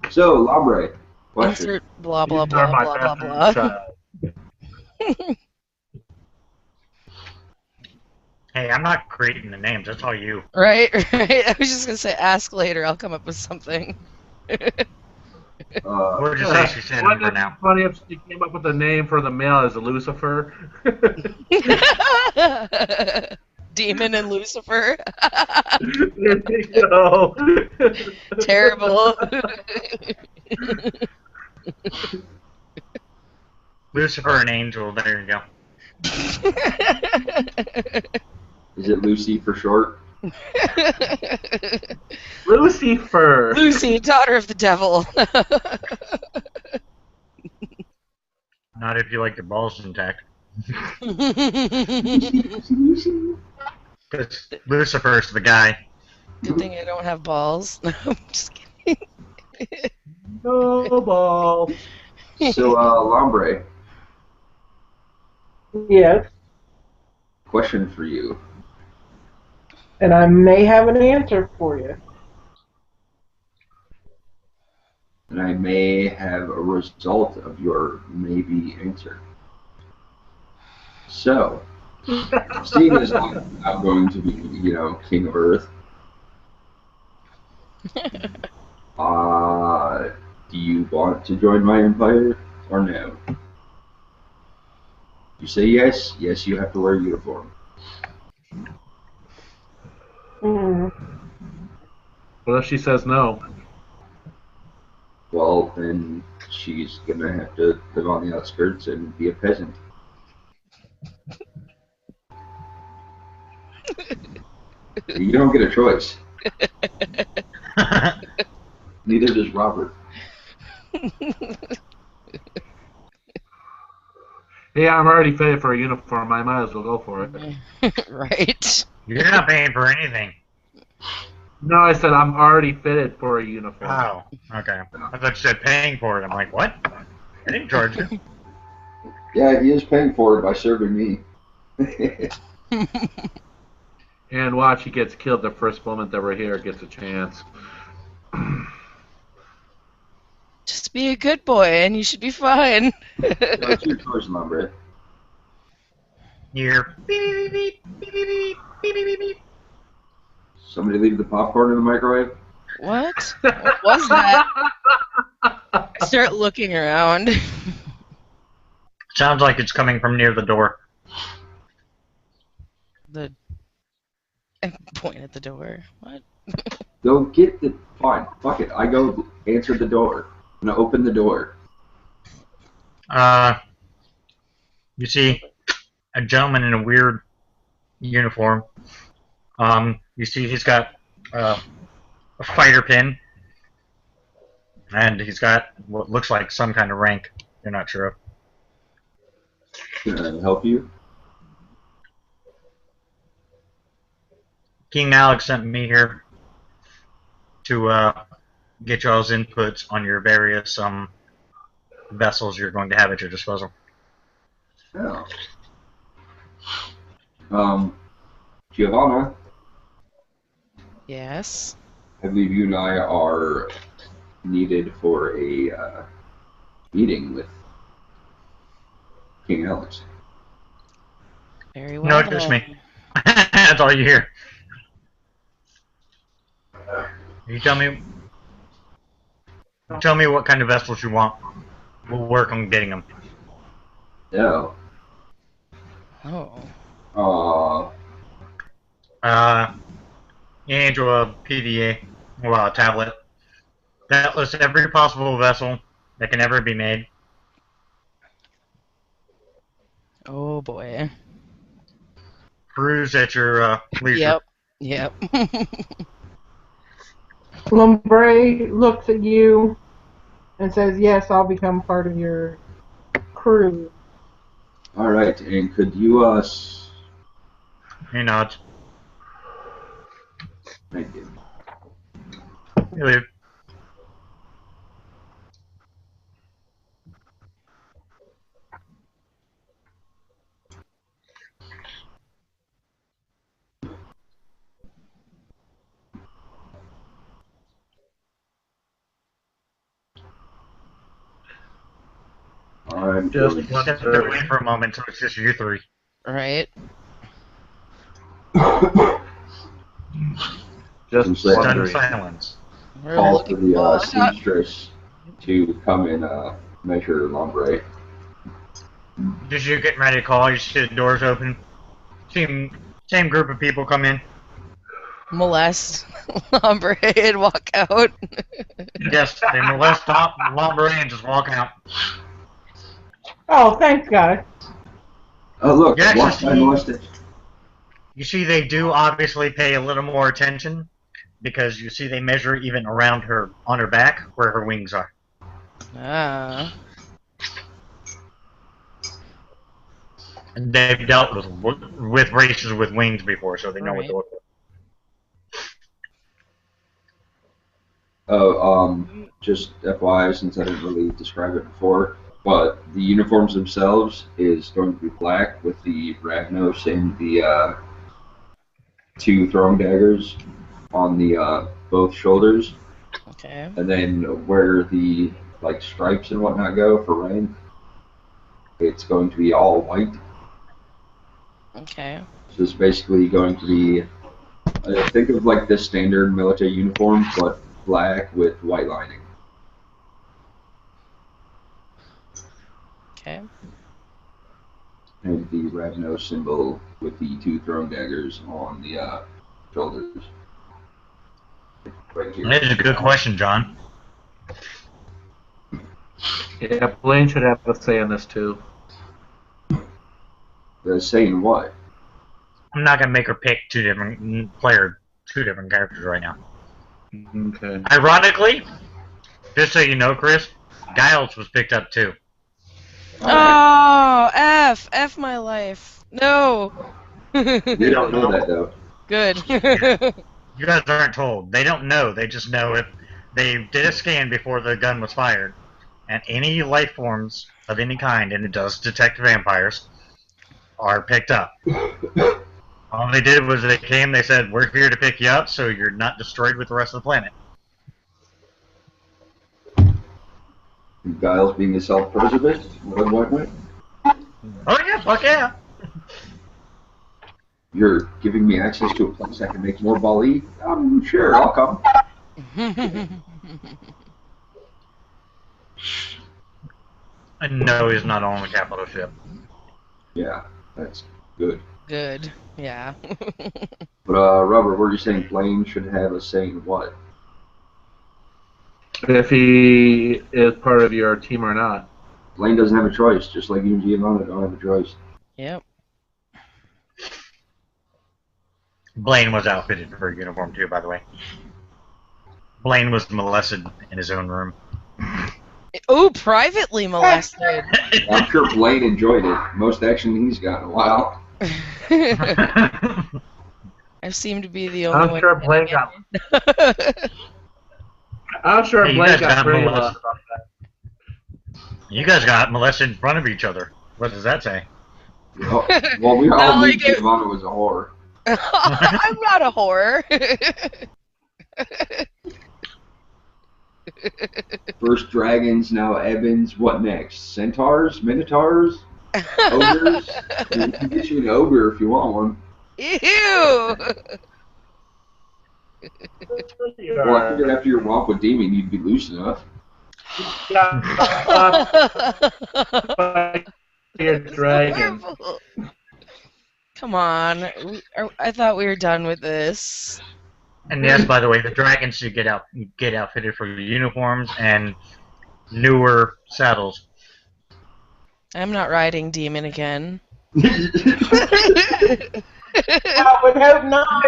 So, Lambre, question. Insert blah blah These are blah my blah blah bastard blah. child. Hey, I'm not creating the names. That's all you. Right, right. I was just gonna say ask later. I'll come up with something. We'll just say she's in Wouldn't for it be now. funny if she came up with a name for the male as Lucifer? Demon and Lucifer. There you go. Terrible. Lucifer and Angel. There you go. Is it Lucy for short? Lucifer. Lucy, daughter of the devil. Not if you like your balls intact. Because Lucifer's the guy. Good thing I don't have balls. No, I'm just kidding. No ball. So, Lambre, Yes, question for you. and I may have an answer for you. And I may have a result of your maybe answer. So, seeing as I'm going to be, king of Earth, do you want to join my empire or no? You say yes. Yes, you have to wear a uniform. What if she says no? Well, then she's gonna have to live on the outskirts and be a peasant. You don't get a choice. Neither does Robert. Yeah, I'm already fitted for a uniform. I might as well go for it. Right. You're not paying for anything. No, I said I'm already fitted for a uniform. Oh, okay. I thought you said paying for it. I'm like, what? I didn't charge you. Yeah, he is paying for it by serving me. And watch, he gets killed the first moment that we're here, gets a chance. Just be a good boy and you should be fine. That's your choice, Lumber. You're beep, beep, beep, beep, beep, beep, beep, beep, beep. Somebody leave the popcorn in the microwave? What? What was that? I start looking around. Sounds like it's coming from near the door. I point at the door. What? Go get the... Fine, fuck it. I go answer the door. I'm gonna open the door. You see a gentleman in a weird uniform. You see he's got a fighter pin, and he's got what looks like some kind of rank. You're not sure of. Can I help you? King Alex sent me here to get y'all's inputs on your various vessels you're going to have at your disposal. Oh. Giovanna, Yes. I believe you and I are needed for a meeting with King Alex. Very well. No, just me. That's all you hear. You tell me what kind of vessels you want. We'll work on getting them. Yeah. Oh. Angela PDA, well, a tablet that lists every possible vessel that can ever be made. Oh boy. Cruise at your leisure. Yep. Lombre looks at you and says, "Yes, I'll become part of your crew." All right, and could you He nods. thank you. You leave. I'm Just going to Step wonder. away for a moment, so it's just you three. Right. Just Stunned Stunned wondering. silence. We're call for looking the for seamstress to come and measure lumbre. Just you getting ready to call, you see the doors open. Same group of people come in. molest Lombre and walk out. Yes, they molest Lumber and just walk out. Oh, thanks, guys. Oh look, Yeah, watch just- my molested. You see they do obviously pay a little more attention because you see they measure even around her, on her back, where her wings are. Ah. And they've dealt with races with wings before, so they know what to look for. Oh, just FYI, since I didn't really describe it before, but the uniforms themselves is going to be black with the Ravnos and the two throwing daggers on the both shoulders, Okay. and then where the like stripes and whatnot go for rank, it's going to be all white. Okay. So it's basically going to be, think of like the standard military uniform, but black with white lining. Okay. And the Ravno symbol with the two throwing daggers on the shoulders. Right here. That is a good question, John. Yeah, Blaine should have a say in this too. They're saying what? I'm not gonna make her pick two different characters right now. Okay. Ironically, just so you know, Chris, Giles was picked up too. Oh, F my life. No. They don't know that though. Good. You guys aren't told. They don't know. They just know if they did a scan before the gun was fired, and any life forms of any kind, and it does detect vampires, are picked up. All they did was they came, they said, "We're here to pick you up so you're not destroyed with the rest of the planet." Giles being a self-preservist? What? Oh yeah, fuck yeah. You're giving me access to a place I can make more Bali? Sure, I'll come. And no, he's not on the capital ship. Yeah, that's good. Good. Yeah. But Robert, were you saying Blaine should have a say in what? If he is part of your team or not. Blaine doesn't have a choice, just like you and Giovanna don't have a choice. Yep. Blaine was outfitted for a uniform too, by the way. Blaine was molested in his own room. Oh, privately molested. I'm sure Blaine enjoyed it. Most action he's got in a while. I seem to be the only I'm one. sure Blaine got. I'm sure Hey, you Blaine guys got got pretty molested. about that. You guys got molested in front of each other. What does that say? Well, we all Not knew like it- Giovanna was a whore. I'm not a whore. First dragons, now Evans. What next? Centaurs? Minotaurs? Ogres? We can get you an ogre if you want one. Ew! Well, I figured after your walk with Demon, you'd be loose enough. Your dragon. Horrible. Come on. I thought we were done with this. And yes, by the way, the dragons should get outfitted for uniforms and newer saddles. I'm not riding Demon again. I would hope not.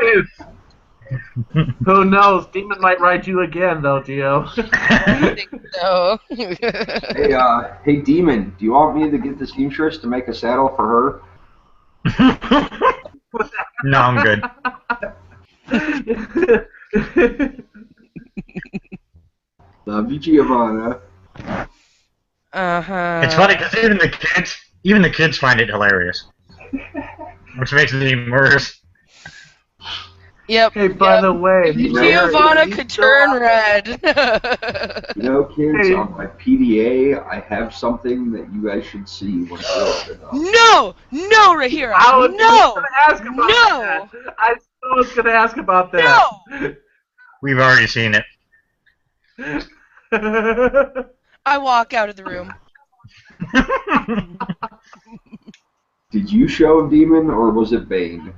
Who knows? Demon might ride you again, though, Gio. I think so. Hey, Demon, do you want me to get the seamstress to make a saddle for her? No, I'm good. Love you, Giovanna. Uh-huh. It's funny because even the kids find it hilarious, which makes it even worse. Yep. Hey, by the way, Giovanna could turn red. You know, kids, on my PDA, I have something that you guys should see when I open up. No! No, Rahira! I was No! gonna ask about No! that. I was going to ask about that. No! We've already seen it. I walk out of the room. Did you show him Demon, or was it Bane?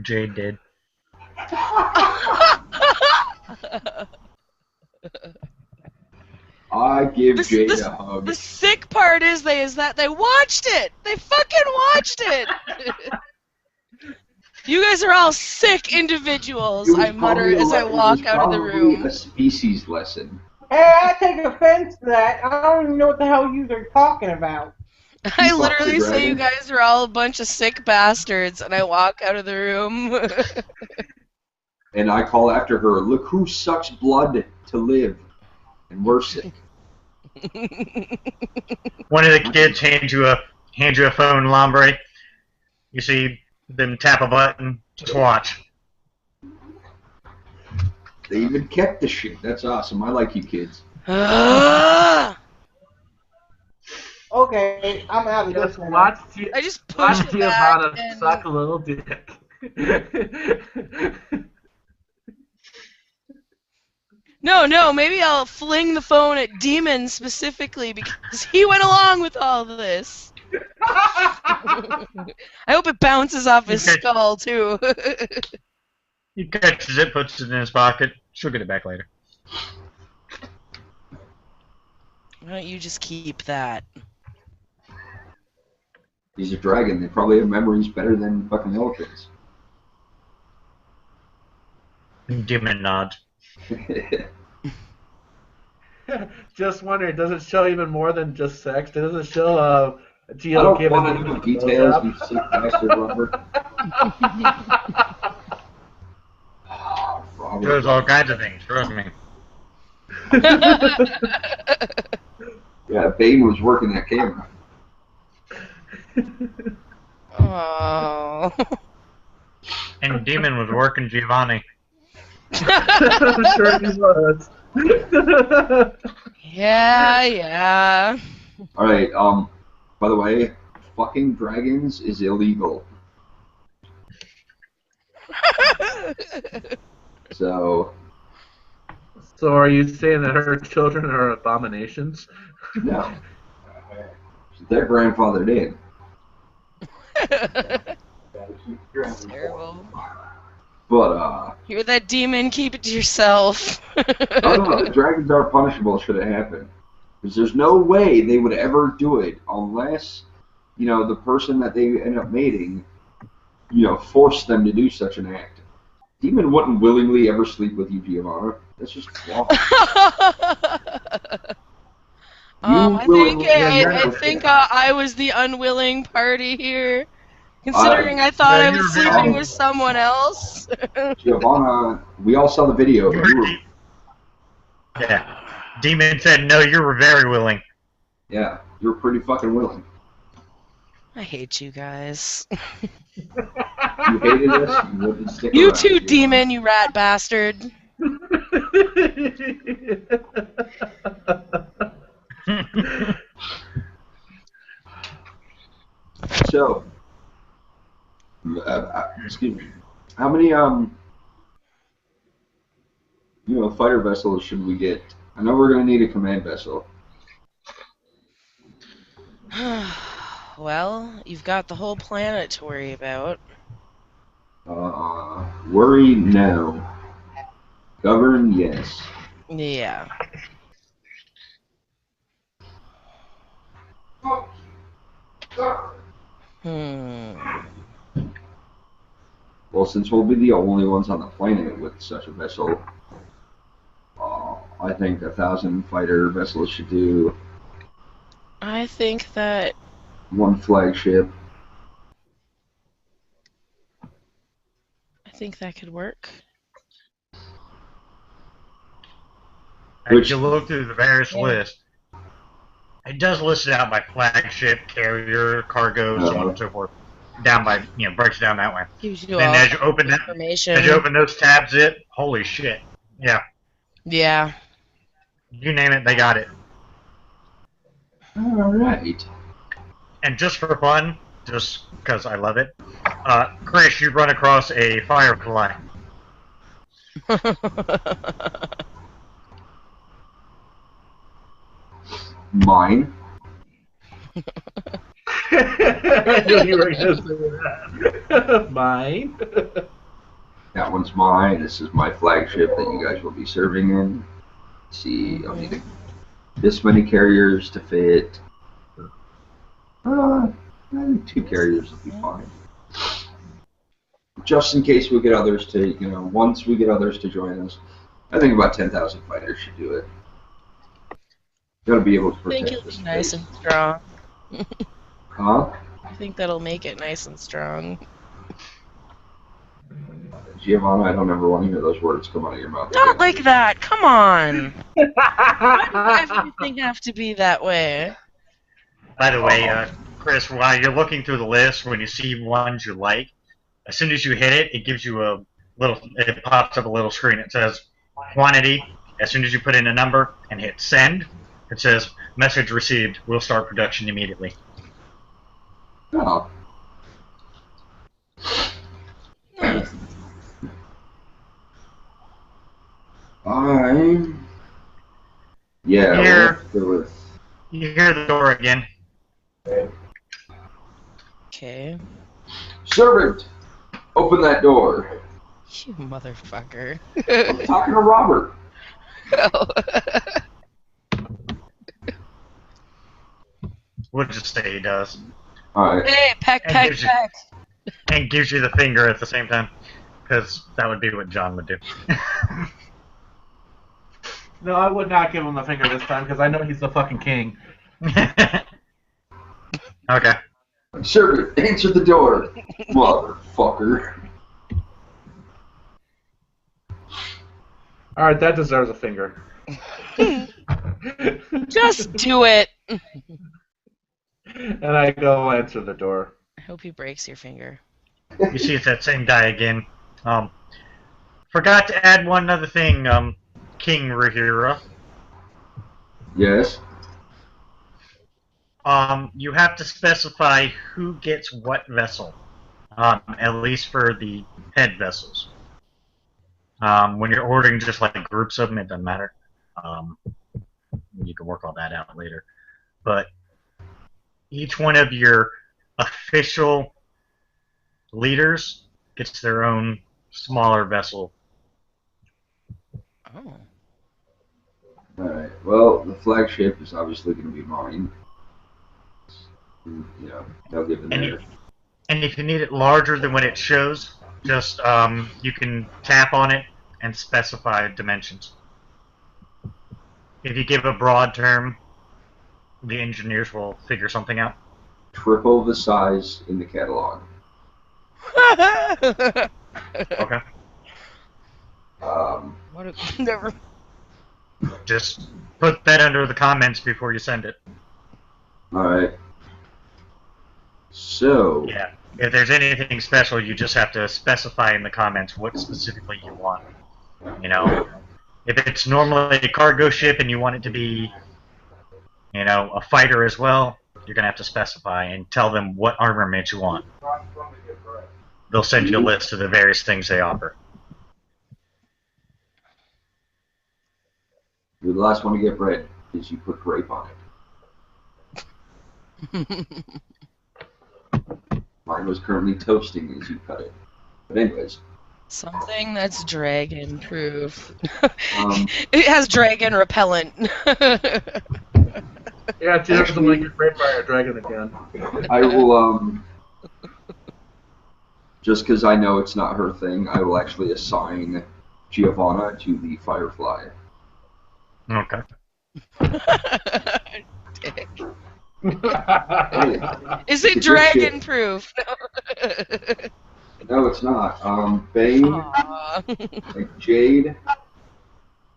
Jade did. I give Jade a hug. The sick part is that they watched it! They fucking watched it! You guys are all sick individuals, It was I mutter probably as I walk out of the probably room. a species lesson. Hey, I take offense to that. I don't even know what the hell you are talking about. I You fucked literally the say you dragon. guys are all a bunch of sick bastards, and I walk out of the room. And I call after her, look who sucks blood to live. And we're sick. One of the kids hands you a phone, Lombre. You see them tap a button. Just watch. They even kept the shit. That's awesome. I like you kids. Okay, I'm out of this Just one. watch, I just watch push it back Giovanna and... suck a little dick. No, maybe I'll fling the phone at Demon specifically because he went along with all of this. I hope it bounces off his Okay. skull, too. He catches it, puts it in his pocket. She'll get it back later. Why don't you just keep that? He's a dragon. They probably have memories better than fucking elephants. Demon nods. Just wondering, does it show even more than just sex? Does it show I Gio don't giving want to Demon know a details, blowjob? you sick bastard, Robert. Robert. There's all kinds of things, trust me. Yeah, Bane was working that camera. Oh. And Demon was working Giovanni. I'm sure he was. Yeah. Alright, by the way, fucking dragons is illegal. So, So are you saying that her children are abominations? no. Their grandfather did. It's terrible. But, You're that demon, keep it to yourself. oh no, dragons are punishable should it happen. Because there's no way they would ever do it unless, you know, the person that they end up mating, you know, forced them to do such an act. Demon wouldn't willingly ever sleep with you, Giovanna. That's just wrong. I think I was the unwilling party here. Considering I thought I was sleeping with someone else. Giovanna, we all saw the video. But you were, Yeah. Demon said, no, you were very willing. yeah, you were pretty fucking willing. I hate you guys. You hated us, you wouldn't stick You around, too, Giovanna. demon, you rat bastard. So, excuse me. How many fighter vessels should we get? I know we're gonna need a command vessel. Well, you've got the whole planet to worry about. Worry no. Govern yes. Yeah. Well, since we'll be the only ones on the planet with such a vessel, I think 1,000 fighter vessels should do. I think that One flagship. could work. As you look through the various lists, it does list it out by flagship, carrier, cargo, so on and so forth. Down by, breaks down that way. Gives you And all as you open that, information. as you open those tabs, holy shit. Yeah. Yeah. You name it, they got it. Alright. And just for fun, just because I love it, Chris, you run across a firefly. Mine. I knew you were going to say that. Mine. That one's mine. This is my flagship that you guys will be serving in. Let's see, I'll need this many carriers to fit. I think 2 carriers will be fine. Just in case we get others to, once we get others to join us, I think about 10,000 fighters should do it. Gotta be able to I protect think this it'll be nice space. and strong. Huh? I think that'll make it nice and strong. Giovanna, I don't ever want to hear those words come out of your mouth. Not like that! Come on! Why does everything have to be that way? By the way, Chris, while you're looking through the list, when you see ones you like, as soon as you hit it, it gives you it pops up a little screen. It says quantity. As soon as you put in a number and hit send, it says message received. We'll start production immediately. Oh. Nice. Yeah. Here. We'll You hear the door again. Okay. Servant, open that door. You motherfucker. I'm talking to Robert. We'll just say he does. Alright. Hey, peck, And peck, gives you- peck. And gives you the finger at the same time. Because that would be what John would do. No, I would not give him the finger this time because I know he's the fucking king. Okay. Servant, answer the door. Motherfucker. Alright, that deserves a finger. Just do it! And I go answer the door. I hope he breaks your finger. You see it's that same guy again. Forgot to add one other thing, King Rahira. Yes. You have to specify who gets what vessel. At least for the head vessels. When you're ordering just like groups of them, it doesn't matter. You can work all that out later. But each one of your official leaders gets their own smaller vessel. Oh. Alright. Well, the flagship is obviously going to be mine. They'll give it there. And if you need it larger than what it shows, just you can tap on it and specify dimensions. If you give a broad term, the engineers will figure something out. Triple the size in the catalog. Okay. What a, never. Just put that under the comments before you send it. Alright. So, Yeah. If there's anything special, you just have to specify in the comments what specifically you want. If it's normally a cargo ship and you want it to be, a fighter as well, you're gonna have to specify and tell them what armament you want. They'll send you a list of the various things they offer. You're the last one to get bread because you put grape on it. Mine was currently toasting as you cut it. But anyways. Something that's dragon proof. It has dragon repellent. Yeah, she doesn't want to get raped by a dragon again. I will, just because I know it's not her thing, I will actually assign Giovanna to the Firefly. Okay. Dick. Hey, Is it's a it good dragon ship. proof? No, it's not. Bane, Aw. like Jade,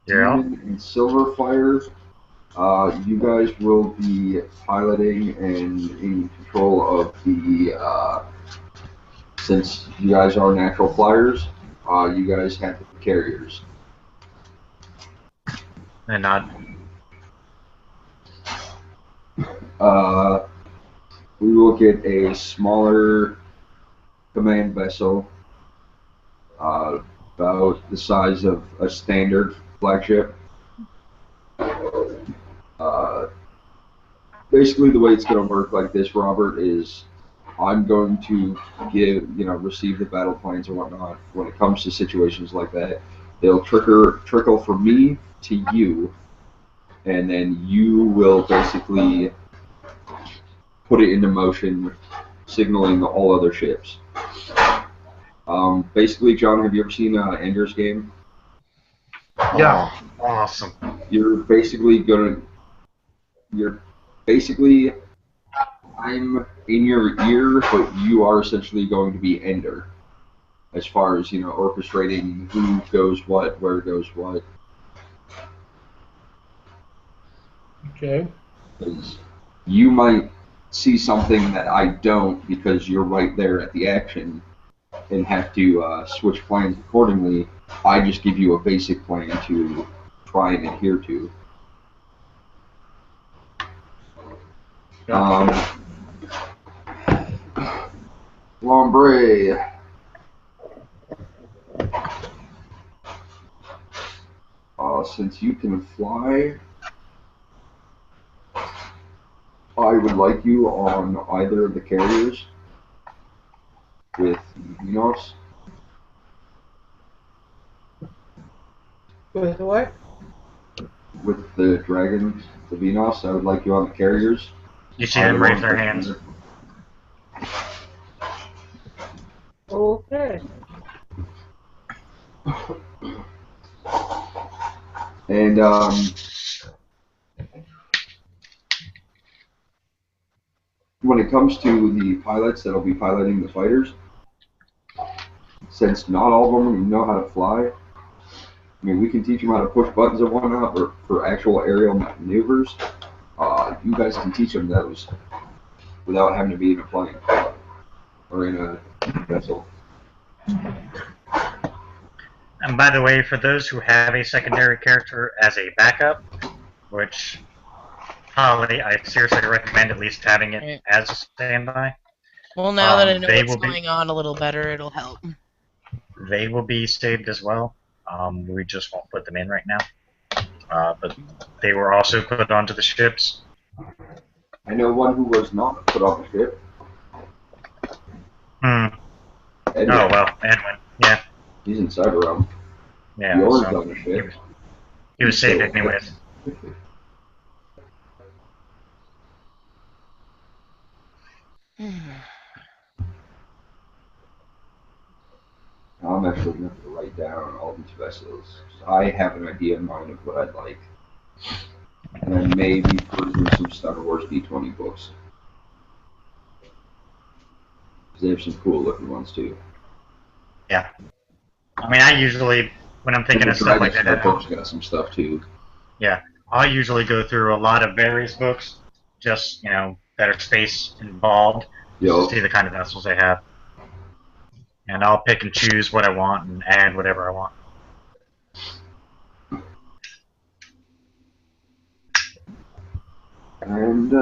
Yeah. Demon, and Silverfire, you guys will be piloting and in control of the, since you guys are natural flyers, you guys have the carriers. And not. We will get a smaller command vessel, about the size of a standard flagship. Basically, the way it's going to work like this, Robert, is I'm going to receive the battle plans or whatnot. When it comes to situations like that, they'll trickle from me to you, and then you will basically put it into motion, signaling all other ships. Basically, John, have you ever seen Ender's Game? Yeah. Oh, awesome. You're basically, I'm in your ear, but you are essentially going to be Ender, as far as, orchestrating who goes what, where goes what. Okay. Because you might see something that I don't because you're right there at the action and have to switch plans accordingly. I just give you a basic plan to try and adhere to. Lombre. Since you can fly, I would like you on either of the carriers with Venos. With what? With the dragons, the Venos, I would like you on the carriers. You see them raise their hands. Okay. And when it comes to the pilots that'll be piloting the fighters, since not all of them know how to fly, I mean, we can teach them how to push buttons and whatnot, but for actual aerial maneuvers, you guys can teach them those without having to be in a plane or in a vessel. And by the way, for those who have a secondary character as a backup, which probably I seriously recommend at least having it as a standby. Well, now that I know they what's will be- going on a little better, it'll help. They will be saved as well. We just won't put them in right now. But they were also put onto the ships. I know one who was not put on the ship. Edwin. Oh, well, Edwin. Yeah. He's in Cyber Realm. Yeah. Yours So on the ship. he was saved anyways. I'm actually going to write down all these vessels. I have an idea in mind of what I'd like. And I may be perusing some Star Wars D20 books. Because they have some cool looking ones too. Yeah. I mean, I usually, when I'm thinking of stuff like that, books got some stuff too. Yeah. I usually go through a lot of various books, just, that are space involved, to see the kind of vessels they have. And I'll pick and choose what I want and add whatever I want. And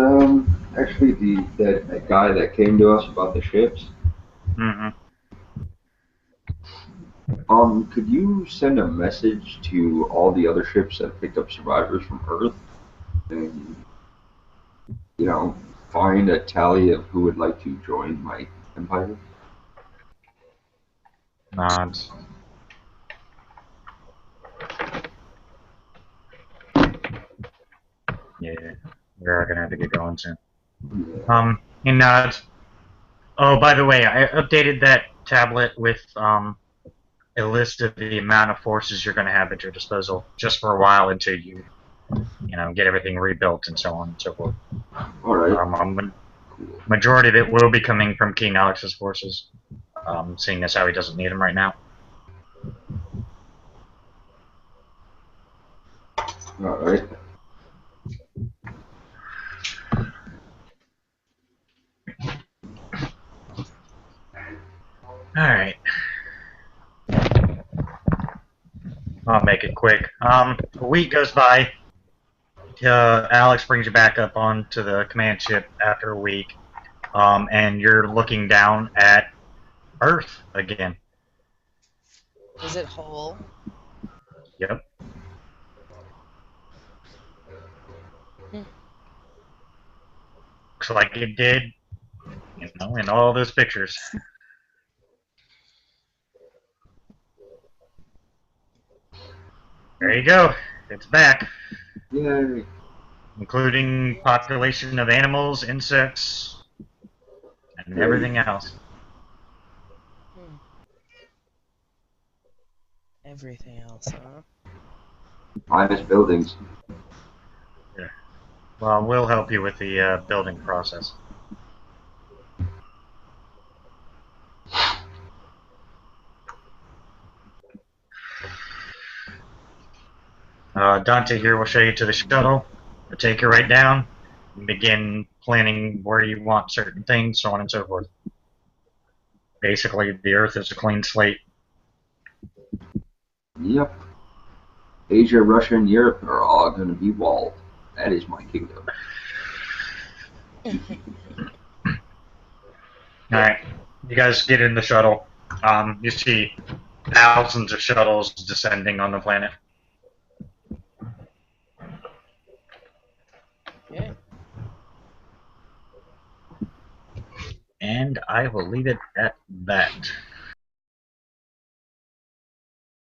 actually, that guy that came to us about the ships, Mm-hmm. could you send a message to all the other ships that picked up survivors from Earth, and find a tally of who would like to join my empire? Nods. Yeah, we're gonna have to get going soon. Yeah. He nods. Oh, by the way, I updated that tablet with a list of the amount of forces you're going to have at your disposal, just for a while until you get everything rebuilt and so on and so forth. All right. Cool. Majority of it will be coming from King Alex's forces, seeing as how he doesn't need them right now. All right. All right. I'll make it quick. A week goes by. Alex brings you back up onto the command ship after a week, and you're looking down at Earth again. Is it whole? Yep. Looks like it did, in all those pictures. There you go. It's back. Yay. Including population of animals, insects, and everything else. Everything else, huh? Minus buildings. Yeah. Well, we'll help you with the building process. Dante here will show you to the shuttle. We'll take you right down and begin planning where you want certain things, so on and so forth. Basically, the Earth is a clean slate. Yep. Asia, Russia, and Europe are all going to be walled. That is my kingdom. Alright, you guys get in the shuttle. You see thousands of shuttles descending on the planet. Yeah. And I will leave it at that.